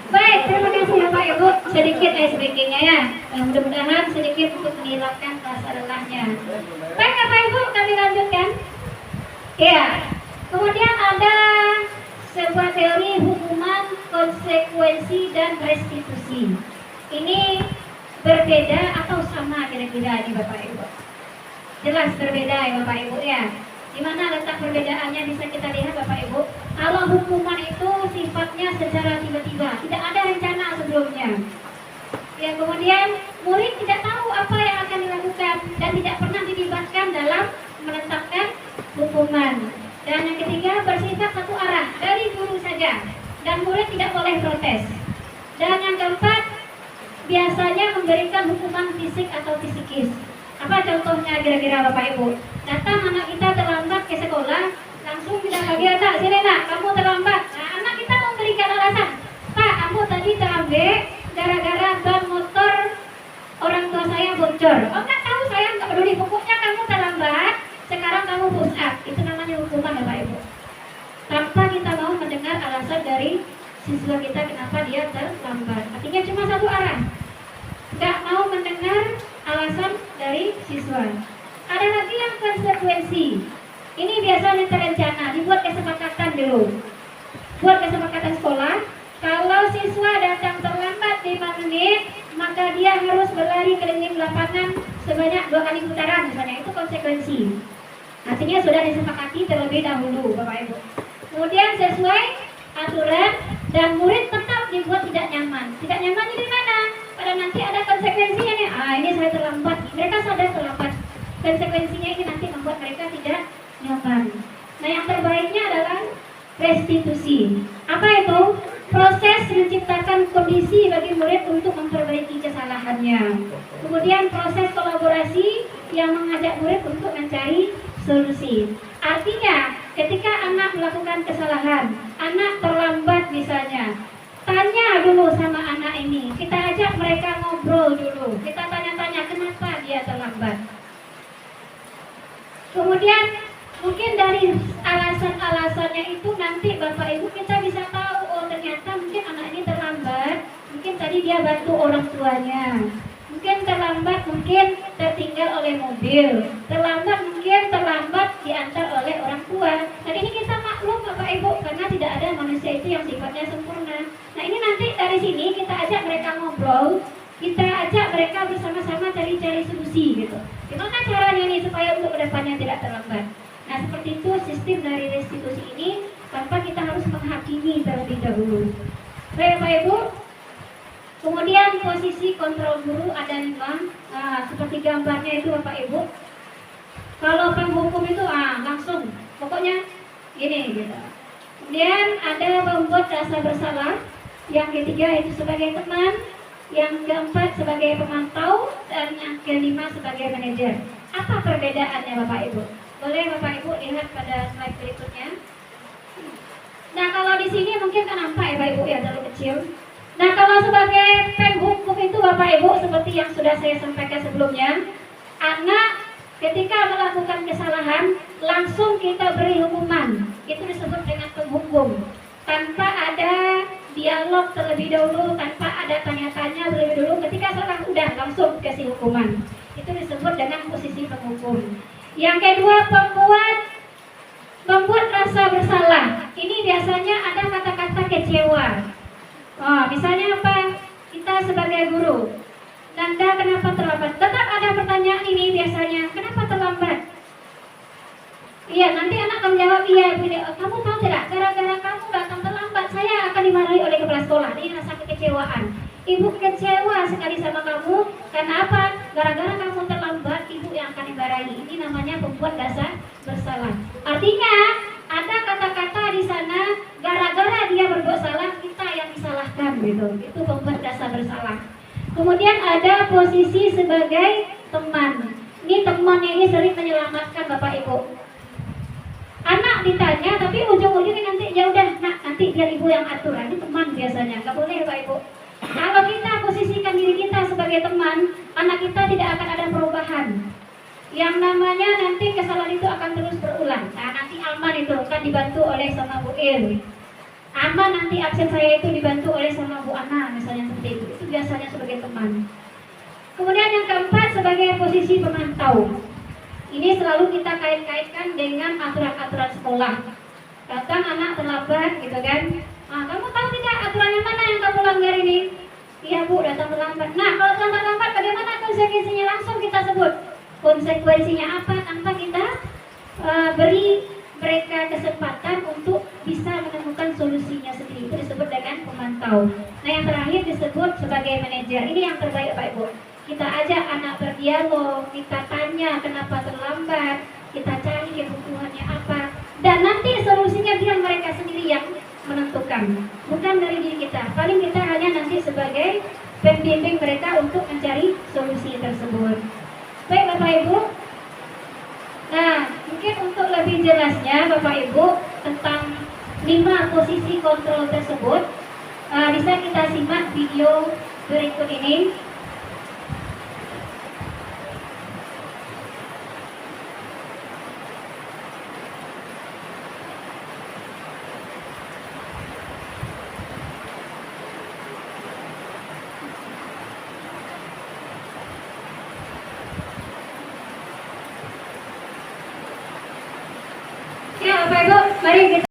Baik, terima kasih ya Pak Ibu. Sedikit ice breakingnya ya. Mudah-mudahan sedikit untuk menghilangkan rasa lelahnya. Baik Bapak Ibu, kami lanjutkan. Ya. Kemudian ada sebuah teori hukuman, konsekuensi, dan restitusi. Ini berbeda atau sama kira-kira ini Bapak Ibu? Jelas berbeda ya Bapak Ibu ya. Di mana letak perbedaannya bisa kita lihat Bapak Ibu. Kalau hukuman itu sifatnya secara tiba-tiba, tidak ada rencana sebelumnya. Ya, kemudian murid tidak tahu apa yang akan dilakukan dan tidak pernah dilibatkan dalam menetapkan hukuman. Dan yang ketiga bersifat satu arah dari guru saja dan murid tidak boleh protes. Dan yang keempat biasanya memberikan hukuman fisik atau psikis. Apa contohnya kira-kira Bapak Ibu? Datang anak kita terlambat ke sekolah, langsung bilang lagi anak, sini nak, kamu terlambat. Nah, anak kita memberikan alasan, Pak, kamu tadi terlambat gara-gara ban motor orang tua saya bocor. Oh nggak tahu saya, nggak peduli, pokoknya kamu terlambat. Sekarang kamu push up. Itu namanya hukuman Bapak Ibu. Tanpa kita mau mendengar alasan dari siswa kita kenapa dia terlambat. Artinya cuma satu arah. Nggak mau mendengar alasan dari siswa. Ada lagi yang konsekuensi. Ini biasanya terencana, dibuat kesepakatan dulu. Buat kesepakatan sekolah, kalau siswa datang terlambat 5 menit, maka dia harus berlari keliling lapangan sebanyak 2 kali putaran misalnya. Itu konsekuensi. Artinya sudah disepakati terlebih dahulu, Bapak Ibu. Kemudian sesuai aturan dan murid tetap dibuat tidak nyaman. Tidak nyaman di mana? Pada nanti ada konsekuensinya nih. Ini saya terlambat. Mereka sadar terlambat. Konsekuensinya ini nanti membuat mereka tidak nyaman. Nah, yang terbaiknya adalah restitusi. Apa itu? Proses menciptakan kondisi bagi murid untuk memperbaiki kesalahannya. Kemudian proses kolaborasi yang mengajak murid untuk mencari solusi. Artinya, ketika anak melakukan kesalahan, anak terlambat misalnya, tanya dulu sama anak ini. Kita ajak mereka ngobrol dulu. Kita tanya-tanya kenapa dia terlambat. Kemudian mungkin dari alasan-alasannya itu nanti Bapak Ibu kita bisa tahu, oh ternyata mungkin anak ini terlambat, mungkin tadi dia bantu orang tuanya, mungkin terlambat, mungkin tertinggal oleh mobil, terlambat diantar oleh orang tua. Dan ini kita maklum Bapak Ibu, karena tidak ada manusia itu yang sifatnya sempurna. Nah ini nanti dari sini kita ajak mereka ngobrol, kita ajak mereka bersama-sama cari solusi gitu. Gimana caranya nih supaya untuk kedepannya tidak terlambat? Nah seperti itu sistem dari restitusi ini tanpa kita harus menghakimi terlebih dahulu. Baik Bapak Ibu, kemudian posisi kontrol guru ada 5. Seperti gambarnya itu Bapak Ibu. Kalau penghukum itu langsung, pokoknya gini gitu. Kemudian ada membuat rasa bersalah. Yang ketiga itu sebagai teman. Yang keempat sebagai pemantau. Dan yang kelima sebagai manajer. Apa perbedaannya Bapak Ibu? Boleh Bapak Ibu lihat pada slide berikutnya. Nah kalau di sini mungkin kan nampak ya Bapak Ibu ya terlalu kecil. Nah kalau sebagai penghukum itu Bapak Ibu seperti yang sudah saya sampaikan sebelumnya, anak ketika melakukan kesalahan langsung kita beri hukuman. Itu disebut dengan penghukum. Tanpa ada dialog terlebih dahulu, tanpa ada tanya-tanya terlebih dahulu, ketika salah udah langsung kasih hukuman. Itu disebut dengan posisi penghukum. Yang kedua, membuat rasa bersalah. Ini biasanya ada kata-kata kecewa. Misalnya apa? Kita sebagai guru, Nanda kenapa terlambat? Tetap ada pertanyaan ini biasanya, kenapa terlambat? Iya, nanti anak akan menjawab, iya, kamu tahu tidak, gara-gara kamu datang terlambat, saya akan dimarahi oleh kepala sekolah. Ini rasa kekecewaan. Ibu kecewa sekali sama kamu, karena apa? Gara-gara kamu terlambat, ibu yang akan dimarahi. Ini namanya pembuat rasa bersalah. Artinya, ada kata-kata di sana, gara-gara dia berbuat salah, kita yang disalahkan, gitu. Itu pembuat rasa bersalah. Kemudian ada posisi sebagai teman. Ini temannya ini sering menyelamatkan Bapak Ibu. Anak ditanya, tapi ujung-ujungnya nanti ya udah, nanti biar ibu yang atur. Ini teman biasanya, nggak boleh Bapak Ibu. Kalau kita posisikan diri kita sebagai teman, anak kita tidak akan ada perubahan. Yang namanya nanti kesalahan itu akan terus berulang. Nah, nanti aman itu akan dibantu oleh sama Bu Il. Aman nanti absen saya itu dibantu oleh sama Bu Ana, misalnya seperti itu. Itu biasanya sebagai teman. Kemudian yang keempat sebagai posisi pemantau. Ini selalu kita kait-kaitkan dengan aturan-aturan sekolah. Datang anak terlambat gitu kan. Kamu tahu tidak aturan yang mana yang kamu langgar ini? Iya Bu, datang terlambat. Nah kalau datang terlambat bagaimana konsekuensinya? Langsung kita sebut konsekuensinya apa tanpa kita beri mereka kesempatan untuk bisa menemukan solusinya sendiri. Itu disebut dengan pemantau. Nah yang terakhir disebut sebagai manajer. Ini yang terbaik Pak Ibu. Kita ajak anak berdialog, kita tanya kenapa terlambat, kita cari kebutuhannya apa, dan nanti solusinya biar mereka sendiri yang menentukan, bukan dari diri kita. Paling kita hanya nanti sebagai pembimbing mereka untuk mencari solusi tersebut. Baik Bapak Ibu. Nah, mungkin untuk lebih jelasnya Bapak Ibu tentang 5 posisi kontrol tersebut, bisa kita simak video berikut ini. Bapak Ibu, mari kita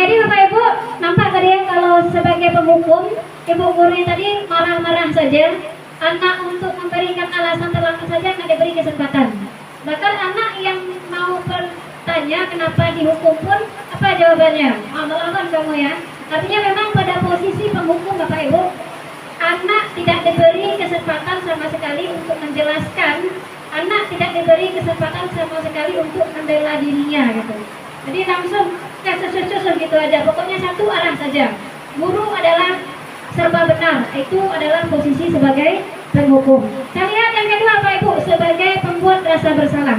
jadi Bapak Ibu nampak tadi ya, kalau sebagai penghukum Ibu gurunya tadi marah-marah saja, anak untuk memberikan alasan terlambat saja nggak diberi kesempatan. Bahkan anak yang mau bertanya kenapa dihukum pun apa jawabannya? Maaf kamu ya. Artinya memang pada posisi penghukum Bapak Ibu, anak tidak diberi kesempatan sama sekali untuk menjelaskan, anak tidak diberi kesempatan sama sekali untuk membela dirinya gitu. Jadi langsung cus gitu aja, pokoknya satu arah saja. Guru adalah serba benar, itu adalah posisi sebagai penghukum. Kita lihat yang kedua Pak Ibu, sebagai pembuat rasa bersalah.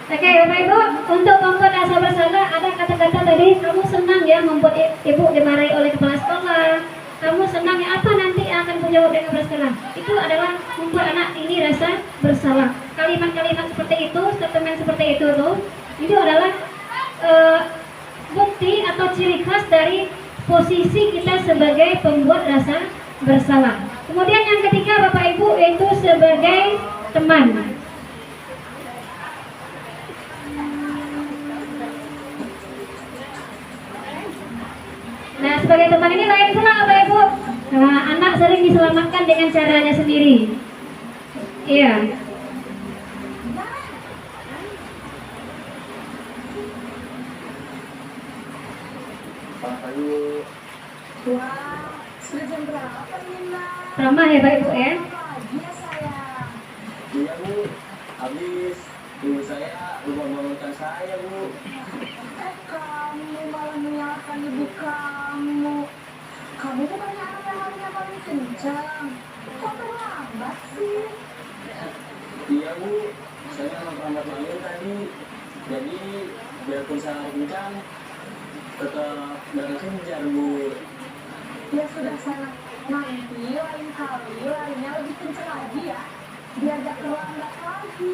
Oke Bapak Ibu, untuk membuat rasa bersalah ada kata-kata tadi, kamu senang ya membuat ibu dimarahi oleh kepala sekolah, kamu senang ya apa nanti akan menjawab dengan kepala sekolah. Itu adalah membuat anak ini rasa bersalah. Kalimat-kalimat seperti itu, statement seperti itu tuh, itu adalah bukti atau ciri khas dari posisi kita sebagai pembuat rasa bersalah. Kemudian yang ketiga Bapak Ibu, yaitu sebagai teman. Nah, sebagai teman ini lain pula Bapak Ibu. Nah, anak sering diselamatkan dengan caranya sendiri. Iya. Ramah ya Pak Ibu ya. Iya Bu, habis ibu saya lupa bangunkan saya Bu. Kamu malah menyalahkan ibu kamu. Kamu bukannya anak yang harinya paling kencang. Kok terlambat sih? Iya Bu, saya terlambat bangun tadi. Jadi biarpun saya kencang, tetap nggak kejar Bu. Ya sudah sana. Nanti lain kali larinya lebih kencang lagi ya. Biar gak terlambat lagi.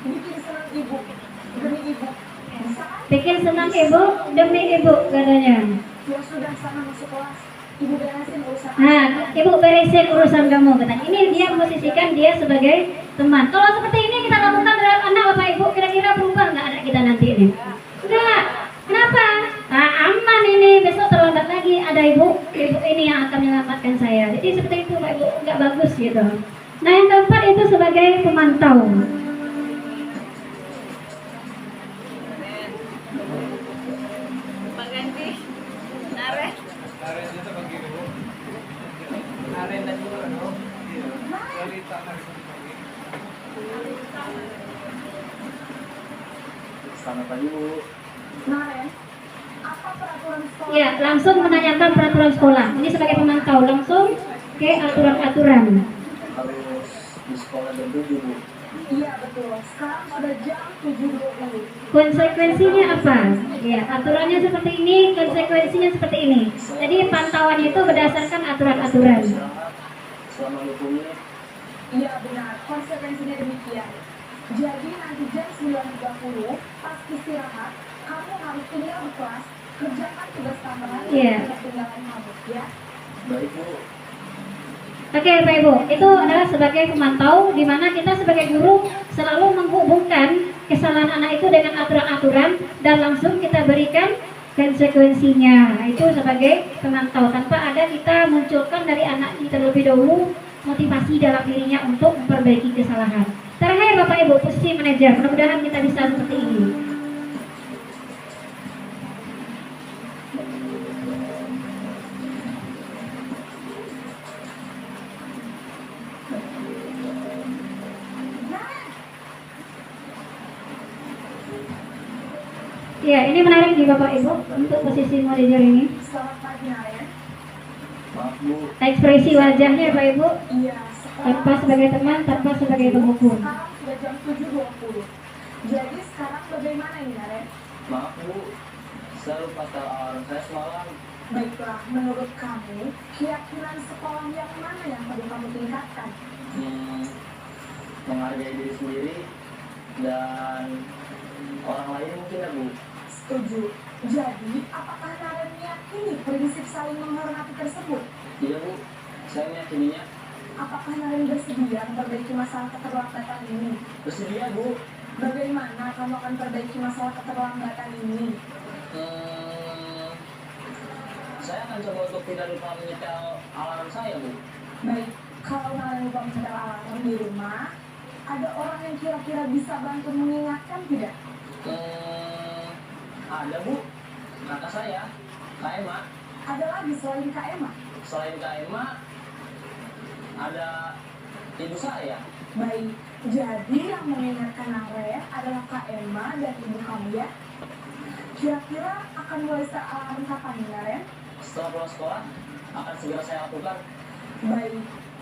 Bikin senang ibu. Demi ibu. Bisa kan? Bikin senang ibu demi ibu katanya. Ya sudah sana masuk kelas. Ibu beresin urusan. Nah, ibu beresin urusan kamu katanya. Ini dia memposisikan dia sebagai teman. Kalau seperti ini kita lakukan terhadap anak Bapak Ibu, kira-kira berubah nggak anak kita nanti ini? Enggak. Kenapa? Nah, aman ini, besok terlambat lagi ada ibu ini yang akan menyelamatkan saya. Jadi seperti itu Pak Ibu, nggak bagus gitu. Nah yang keempat itu sebagai pemantau. Selamat pagi, Bu. Naren, apa peraturan sekolah? Ya, langsung menanyakan peraturan sekolah. Ini sebagai pemantau, langsung ke aturan-aturan. Harus di sekolah jam 7, Bu. Iya betul, sekarang sudah jam 7.20. Konsekuensinya apa? Ya, aturannya seperti ini, konsekuensinya seperti ini. Jadi pantauan itu berdasarkan aturan-aturan. Istirahat selama 20 menit. Iya benar, konsekuensinya demikian. Jadi nanti jam 9.30 pas istirahat, kamu harus tinggal di kelas, kerjakan tugas tambahan Iya. yang ketinggalan kamu, ya. Baik, Bu. Oke Pak Ibu, itu adalah sebagai pemantau di mana kita sebagai guru selalu menghubungkan kesalahan anak itu dengan aturan-aturan dan langsung kita berikan konsekuensinya. Itu sebagai pemantau tanpa ada kita munculkan dari anak ini terlebih dahulu motivasi dalam dirinya untuk memperbaiki kesalahan. Terakhir Bapak Ibu, posisi manajer, mudah-mudahan kita bisa seperti ini. Ya, ini menarik di Bapak Ibu untuk posisi manajer ini. Selamat pagi Naren. Maaf, Bu. Ekspresi wajahnya Pak Ibu, Iya, tanpa sebagai teman, tanpa sebagai penghukum. sekarang sudah jam 7.20. Jadi sekarang bagaimana ini Naren? Maaf, Bu. Saya lupa tahu alarm saya semalam. Baiklah, menurut kamu, keyakinan sekolah yang mana yang perlu kamu tingkatkan? Menghargai diri sendiri dan orang lain mungkin ya, Bu. Setuju. Jadi, apakah Naren meyakini prinsip saling menghormati tersebut? Iya, Bu. Saya meyakininya. Apakah Naren bersedia memperbaiki masalah keterlambatan ini? Bersedia, Bu. Bagaimana kamu akan perbaiki masalah keterlambatan ini? Saya akan coba untuk tidak lupa menyetel alarm saya, Bu. Baik, kalau Naren lupa menyetel alarm di rumah, ada orang yang kira-kira bisa bantu mengingatkan tidak? Ada, Bu. Kakak saya, Kak Emma. Ada lagi selain Kak Emma? Selain Kak Emma, ada ibu saya. Baik, jadi yang mengingatkan Naren adalah Kak Emma dan ibu kamu ya? Kira-kira akan mulai alarm kapan nih Naren? Setelah pulang sekolah, akan segera saya lakukan. Baik,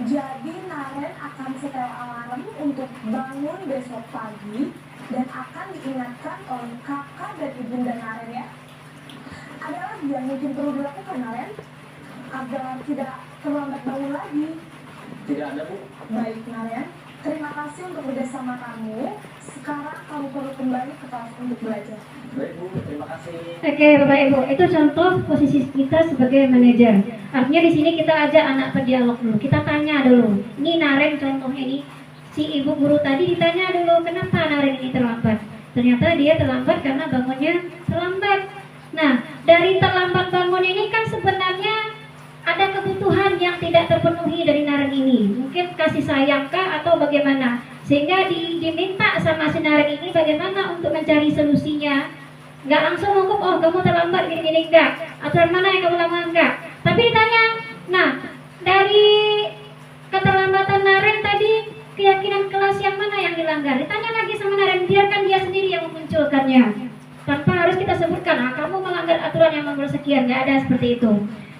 jadi Naren akan setel alarm untuk bangun besok pagi dan akan diingatkan oleh kakak dan ibunda Naren ya. Ada lagi yang mungkin perlu dilakukan Naren agar tidak terlambat bangun lagi. Tidak ada, Bu. Baik Naren, terima kasih untuk bersama kamu. Sekarang kamu perlu kembali ke kelas untuk belajar. Baik, Bu. Terima kasih. Oke Bapak Ibu, itu contoh posisi kita sebagai manajer. Artinya di sini kita ajak anak berdialog dulu. Kita tanya dulu. Ini Naren contohnya ini. Si ibu guru tadi ditanya dulu, kenapa Naren ini terlambat? Ternyata dia terlambat karena bangunnya terlambat. Nah, dari terlambat bangun ini kan sebenarnya ada kebutuhan yang tidak terpenuhi dari Naren ini. Mungkin kasih sayang kah atau bagaimana? Sehingga diminta sama si Naren ini bagaimana untuk mencari solusinya. Nggak langsung hukum, oh kamu terlambat gini-gini, enggak. Aturan mana yang kamu langgar, enggak. Tapi ditanya, nah dari keterlambatan Naren tadi, keyakinan kelas yang mana yang dilanggar? Ditanya lagi sama Naren, biarkan dia sendiri yang memunculkannya. Tanpa harus kita sebutkan, ah, kamu melanggar aturan yang nomor sekian, nggak ada seperti itu.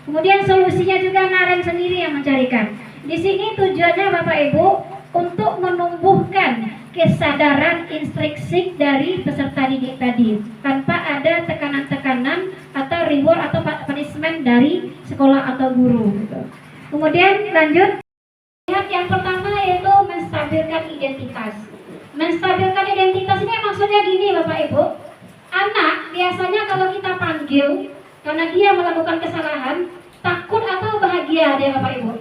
Kemudian solusinya juga Naren sendiri yang mencarikan. Di sini tujuannya Bapak Ibu untuk menumbuhkan kesadaran intrinsik dari peserta didik tadi tanpa ada tekanan-tekanan atau reward atau punishment dari sekolah atau guru. Kemudian lanjut, lihat yang pertama yaitu menstabilkan identitas. Menstabilkan identitas ini maksudnya gini Bapak Ibu, anak biasanya kalau kita panggil karena dia melakukan kesalahan, takut atau bahagia dia Bapak Ibu?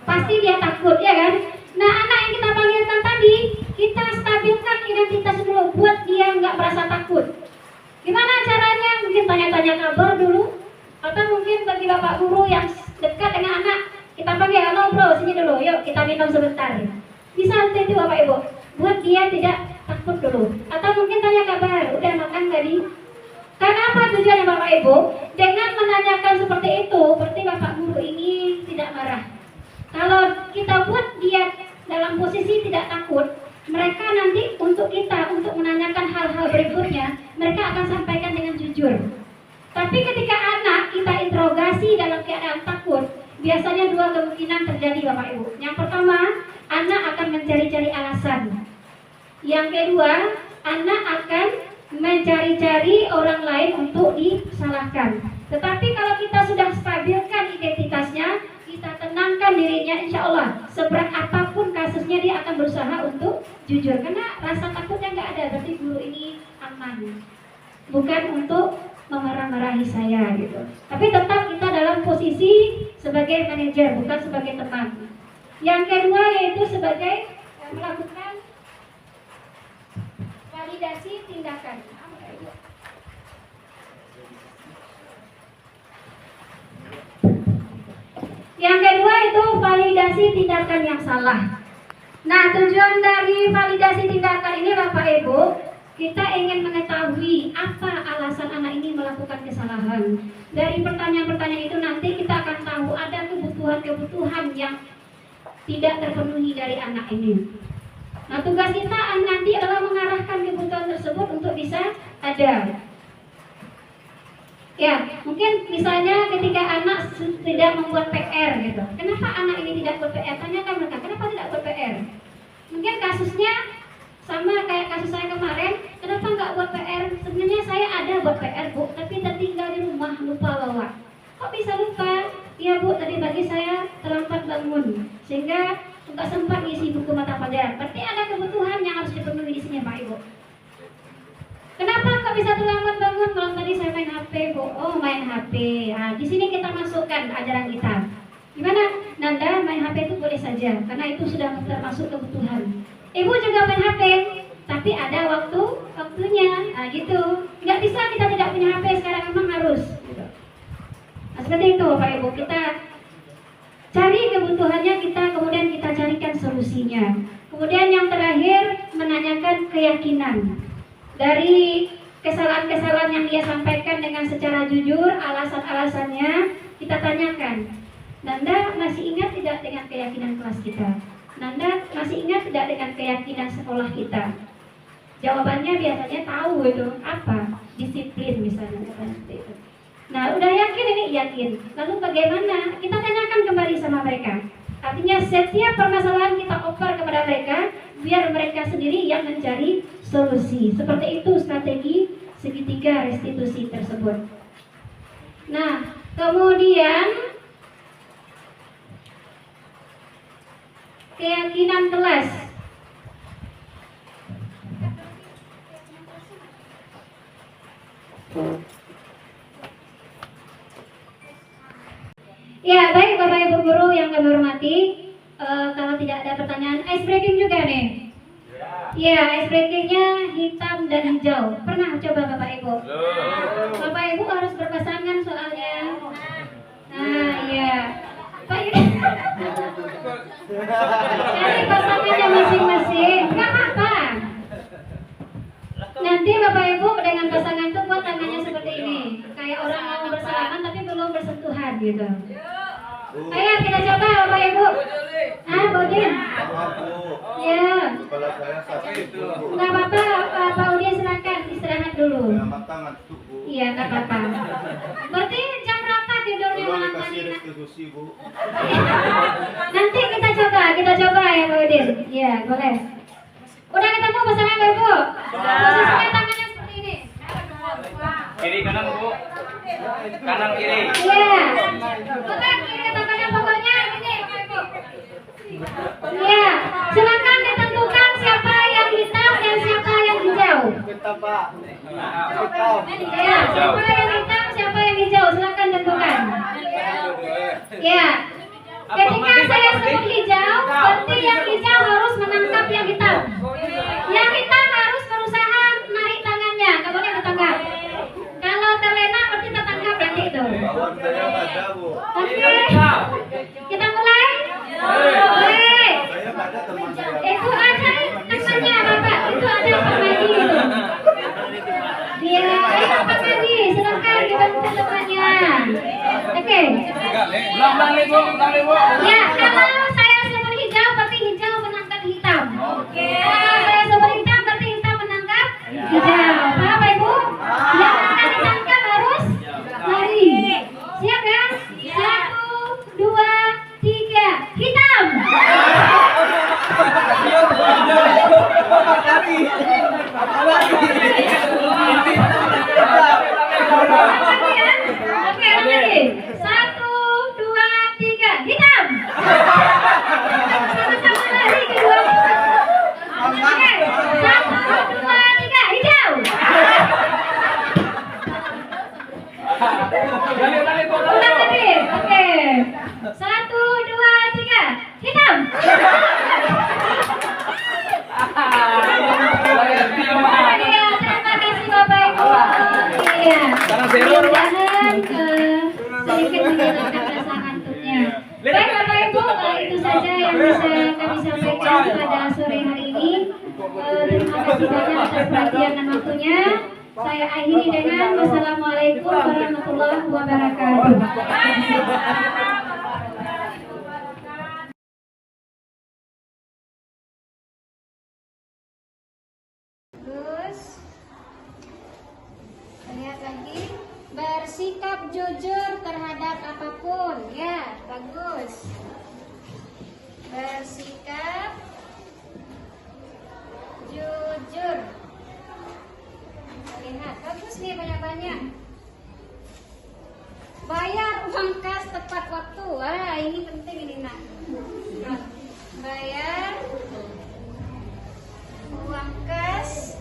Pasti dia takut ya kan? Nah anak yang kita panggilkan tadi, kita stabilkan identitas dulu buat dia nggak merasa takut. Gimana caranya? Mungkin tanya-tanya kabar dulu, atau mungkin bagi bapak guru yang dekat dengan anak, kita panggil, halo bro, sini dulu, yuk kita minum sebentar. Bisa seperti itu Bapak Ibu, buat dia tidak takut dulu. Atau mungkin tanya kabar, udah makan tadi? Karena apa tujuannya Bapak Ibu? Dengan menanyakan seperti itu, berarti bapak guru ini tidak marah. Kalau kita buat dia dalam posisi tidak takut, mereka nanti untuk untuk kita untuk menanyakan hal-hal berikutnya, mereka akan sampaikan dengan jujur. Tapi ketika anak kita interogasi dalam keadaan takut, biasanya dua kemungkinan terjadi Bapak Ibu. Yang pertama, anak akan mencari-cari alasan. Yang kedua, anak akan mencari-cari orang lain untuk disalahkan. Tetapi kalau kita sudah stabilkan identitasnya, kita tenangkan dirinya, insya Allah seberat apapun kasusnya dia akan berusaha untuk jujur. Karena rasa takutnya nggak ada, berarti guru ini aman. Bukan untuk memarah-marahi saya gitu. Tapi tetap kita dalam posisi sebagai manajer, bukan sebagai teman. Yang kedua yaitu sebagai melakukan validasi tindakan. Yang kedua itu validasi tindakan yang salah. Nah, tujuan dari validasi tindakan ini Bapak Ibu, kita ingin mengetahui apa alasan anak ini melakukan kesalahan. Dari pertanyaan-pertanyaan itu nanti kita akan tahu ada kebutuhan-kebutuhan yang tidak terpenuhi dari anak ini. Nah, tugas kita nanti adalah mengarahkan kebutuhan tersebut untuk bisa ada. Ya, mungkin misalnya ketika anak tidak membuat PR gitu. Kenapa anak ini tidak buat PR? Tanyakan mereka, kenapa tidak buat PR? Mungkin kasusnya sama kayak kasus saya kemarin, kenapa nggak buat PR? Sebenarnya saya ada buat PR Bu, tapi tertinggal di rumah, lupa bawa. Kok bisa lupa? Iya Bu, tadi pagi saya terlambat bangun, sehingga nggak sempat ngisi buku mata pelajaran. Berarti ada kebutuhan yang harus dipenuhi di sini Pak Ibu. Kenapa kok bisa terlambat bangun? Kalau tadi saya main HP Bu, oh main HP. Nah, di sini kita masukkan ajaran kita. Gimana? Nanda main HP itu boleh saja, karena itu sudah termasuk kebutuhan. Ibu juga main HP, tapi ada waktunya, nah gitu. Nggak bisa kita tidak punya HP sekarang, memang harus. Nah, seperti itu Bapak Ibu, kita cari kebutuhannya, kita kemudian kita carikan solusinya. Kemudian yang terakhir menanyakan keyakinan dari kesalahan-kesalahan yang dia sampaikan dengan secara jujur, alasan-alasannya kita tanyakan. Nanda masih ingat tidak dengan keyakinan kelas kita? Nanda masih ingat tidak dengan keyakinan sekolah kita? Jawabannya biasanya tahu itu apa? Disiplin misalnya. Nah, udah yakin ini? Yakin. Lalu bagaimana? Kita tanyakan kembali sama mereka. Artinya setiap permasalahan kita oper kepada mereka, biar mereka sendiri yang mencari solusi. Seperti itu strategi segitiga restitusi tersebut. Nah, kemudian keyakinan kelas. Ya, baik Bapak Ibu guru yang kami hormati, kalau tidak ada pertanyaan, ice breaking juga nih. Ya, ice breakingnya hitam dan hijau. Pernah coba Bapak Ibu? Bapak Ibu harus berpasangan soalnya. Nah, ya. Pak ini cari pasangannya masing-masing, nggak apa-apa. Nanti Bapak Ibu dengan pasangan itu buat tangannya seperti ini, kayak orang mau bersalaman tapi belum bersentuhan gitu. Ayo kita coba Bapak Ibu. Bodin. Ya. Nggak apa-apa, Pak Udin silakan istirahat dulu. Iya, nggak apa-apa. Berarti jam berapa tidurnya malam tadi? Nanti kita coba ya Pak Udin. Iya, boleh. Udah ketemu pasangan Bapak Ibu? Posisinya tangannya seperti ini. Kiri kanan Bu. Kanan kiri. Iya. Bukan kiri tangannya pokoknya ini Bapak Ibu. Iya. Silakan ditentukan siapa yang hitam dan siapa yang hijau. Ya, siapa yang hitam, siapa yang hijau, silakan tentukan. Ya. Ketika saya sebut hijau, berarti yang hijau harus menangkap yang hitam. Yang hitam harus berusaha narik tangannya, nggak boleh tertangkap. Kalau terlena berarti tertangkap nanti itu. Oke, kita mulai. Boleh. Itu ada temannya Bapak, itu ada Pak Madi itu. Iya, ayo Pak Madi, silakan dibantu temannya. Oke. Ulang Ibu. Ya, kalau saya sebut hijau berarti hijau menangkap hitam. Kalau saya sebut hitam berarti Terima kasih banyak atas perhatian dan waktunya. Saya akhiri dengan wassalamualaikum warahmatullahi wabarakatuh. Terus lihat lagi, bersikap jujur terhadap apapun, ya bagus. Bersikap jujur. Lihat, bagus nih banyak-banyak. Bayar uang kas tepat waktu. Wah, ini penting ini nak. Bayar uang kas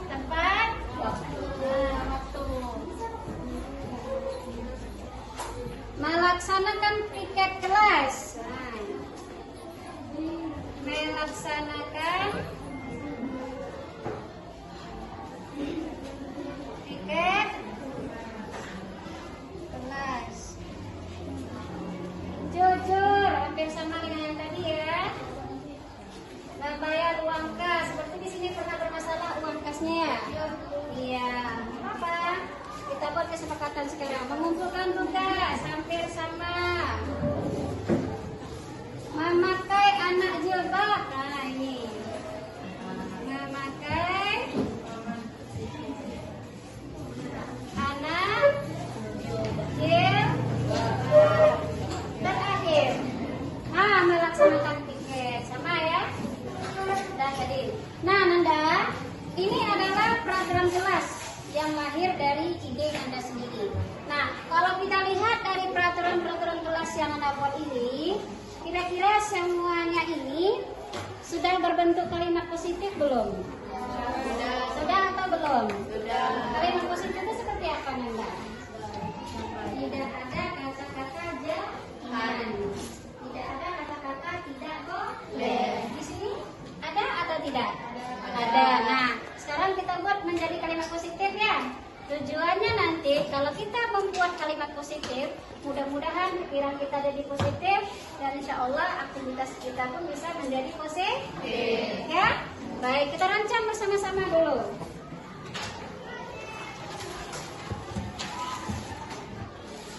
tepat waktu. Melaksanakan piket kelas. Melaksanakan piket kelas. Jujur, hampir sama dengan yang tadi ya. Bayar uang kas. Seperti di sini pernah bermasalah uang kasnya. Iya, apa? Kita buat kesepakatan sekarang. Mengumpulkan tugas, hampir sama. Memakai anak jilbab. Nah ini. Memakai anak jilbab. Terakhir. Melaksanakan piket. Sama ya. Dan tadi. Nah, Nanda, ini adalah peraturan kelas yang lahir dari ide Anda sendiri. Nah, kalau kita lihat dari peraturan-peraturan kelas yang Anda buat ini, kira-kira semuanya ini sudah berbentuk kalimat positif belum? Sudah atau belum? Sudah. Kalimat positif itu seperti apa, Nanda? Tidak ada kata-kata jangan. Tidak ada kata-kata tidak boleh. Di sini ada atau tidak? Ada. Nah, sekarang kita buat menjadi kalimat positif ya. Tujuannya nanti kalau kita membuat kalimat positif, mudah-mudahan pikiran kita jadi positif dan insya Allah aktivitas kita pun bisa menjadi positif. Ya, baik, kita rancang bersama-sama dulu.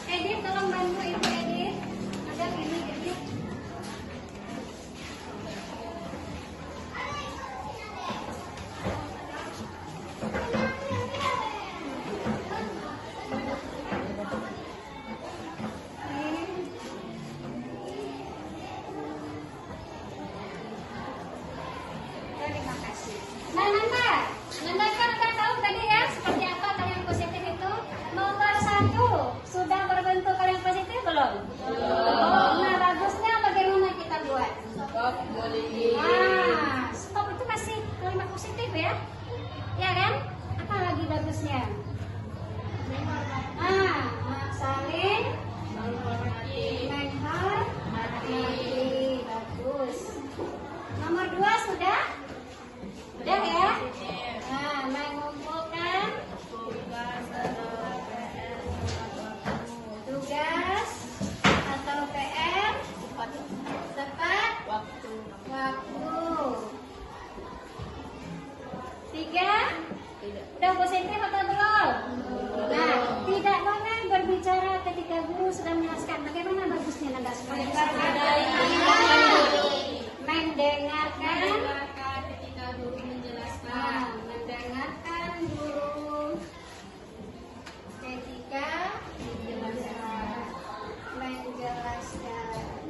Edit, tolong bantu Ibu Edit. Ada ini Edit. Terima kasih. Nah, Nanda kan udah tahu tadi ya seperti apa kalimat positif itu. Nomor 1 sudah berbentuk kalimat positif belum? Belum. Nah, bagusnya bagaimana kita buat? Stop bullying. Nah, stop itu masih kalimat positif ya? Ya kan? Apa lagi bagusnya? Nah, saling menghormati. Bagus. Nomor 2 sudah? Sudah ya? Nah, mengumpulkan tugas atau PR tepat waktu. 3, udah positif atau belum? Nah, tidak boleh berbicara ketika guru sedang menjelaskan. Bagaimana bagusnya Nanda supaya mendengarkan ketika guru menjelaskan. Mendengarkan guru ketika menjelaskan.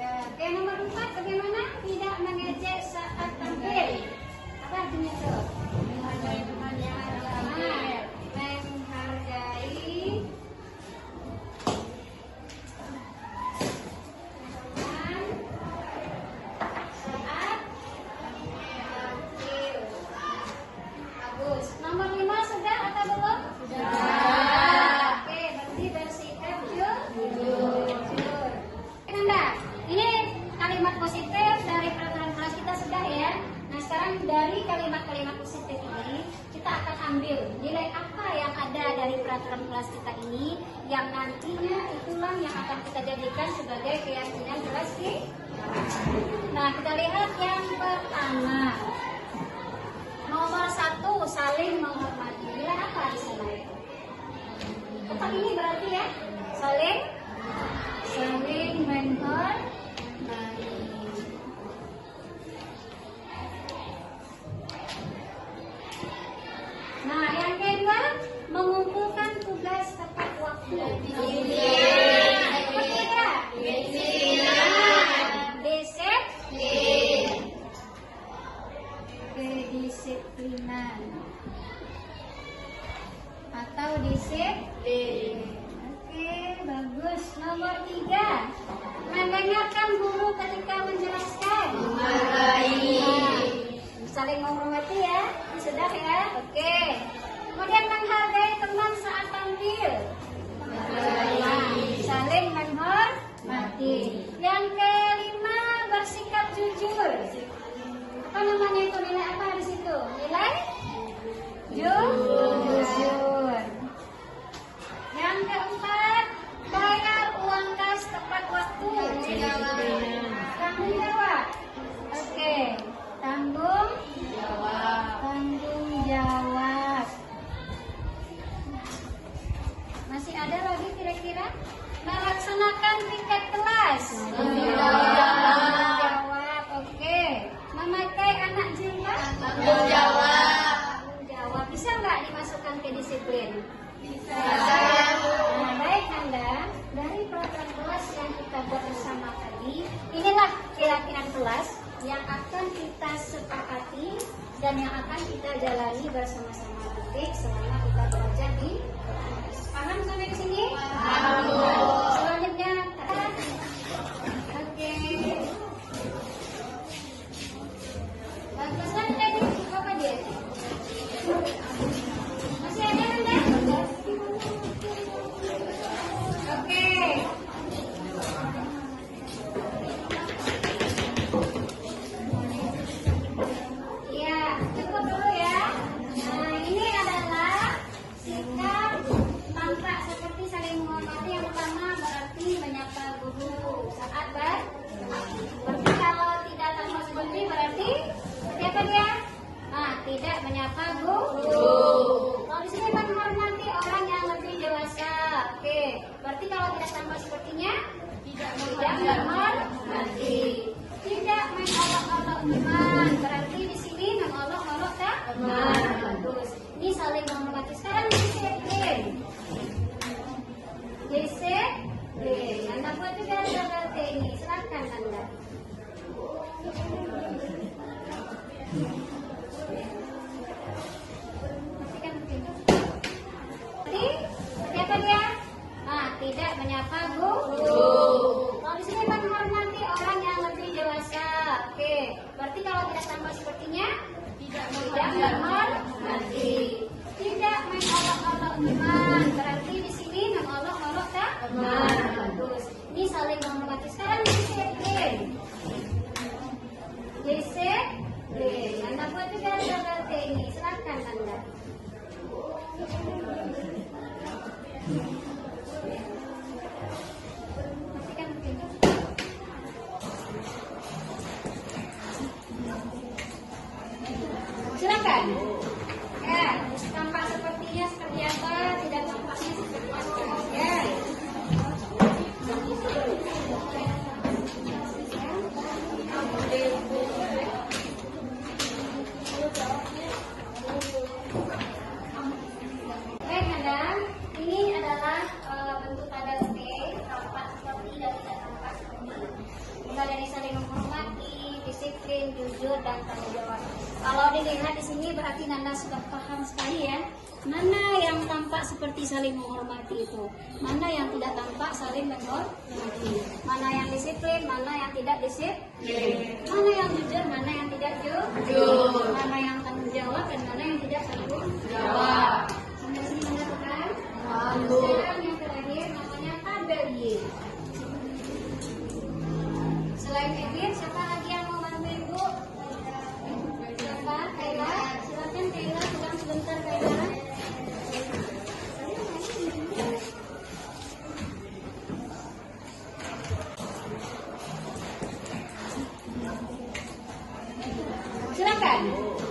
Oke, nomor 4 bagaimana? Tidak mengejek saat tampil. Apa artinya itu? Menghargai teman yang tampil. Menghargai saat tampil. Bagus. Nomor 5 sudah atau belum? Sudah. Oke, berarti bersikap jujur. Nanda, ini kalimat positif dari peraturan kelas kita sudah ya. Nah, sekarang dari kalimat-kalimat positif ini kita akan ambil nilai apa yang ada dari peraturan kelas kita ini yang nantinya itulah yang akan kita jadikan sebagai keyakinan kelas kita. Nah, Nah, kita lihat yang pertama. Nomor 1, saling menghormati. Bila apa di sana ya? Tetap ini berarti ya, saling menghormati. Nah, yang kedua, mengumpulkan tugas tepat waktu. Kedisiplinan atau disiplin. Oke, bagus. Nomor 3, mendengarkan guru ketika menjelaskan. Saling menghormati ya, sudah ya. Oke. Kemudian menghargai teman saat tampil. Saling menghormati. Yang kelima, bersikap jujur. Apa namanya itu, nilai apa di situ? Nilai jujur. Yang keempat, bayar uang kas tepat waktu. Tanggung jawab. Oke, tanggung jawab. Masih ada lagi kira-kira? Melaksanakan piket kelas. Tanggung jawab. Oke. Memakai anak jilbab. Tanggung jawab. Bisa nggak dimasukkan ke disiplin? Bisa. Nah, baik Anda, dari peraturan kelas yang kita buat bersama tadi, inilah keyakinan kelas yang akan kita sepakati dan yang akan kita jalani bersama-sama nanti selama kita belajar di kelas. Paham sampai di sini? Paham. Selanjutnya, oke. Bagusan tadi apa dia? Masih ada Anda? Oke. Ya, cukup dulu ya. Nah, ini adalah sikap tampak seperti saling menghormati. Yang pertama berarti menyapa guru saat berarti kalau tidak tampak seperti berarti siapa dia? Nah, tidak menyapa guru. Kalau di sini menghormati orang yang lebih dewasa. Oke, berarti kalau tidak tampak sepertinya tidak menghormati. Tidak mengolok-olok teman. Berarti di sini mengolok-olok teman. Bagus. Ini saling menghormati. Sekarang disiplin. Disiplin. Anda buat juga RT ini. Silakan Anda. Siapa dia? Nah, tidak menyapa guru. Kalau di sini menghormati orang yang lebih dewasa. Oke, berarti kalau tidak tampak sepertinya tidak menghormati. Tidak mengolok-olok teman. Berarti di sini mengolok-olok teman. Bagus. Ini saling menghormati. Sekarang disiplin. Disiplin. Anda buat juga RT ini. Silakan Anda. Silakan. Ya, tampak sepertinya seperti apa, tidak tampaknya seperti apa. Ya. Baik Anda, ini adalah bentuk pada T, tampak seperti dan tidak tampak seperti. Mulai dari saling menghormati, disiplin, jujur, dan tanggung jawab. Kalau dilihat di sini berarti Nanda sudah paham sekali ya. Mana yang tampak seperti saling menghormati itu, mana yang tidak tampak saling menghormati, mana yang disiplin, mana yang tidak disiplin, mana yang jujur, mana yang tidak jujur, mana yang tanggung jawab dan mana yang tidak tanggung jawab. Sampai sini Nanda paham? Sekarang yang terakhir namanya tabel Y. Selain Edwin, siapa lagi yang mau bantu Ibu? Siapa? Kayla? Silakan Kayla, pulang sebentar Kayla. Amin.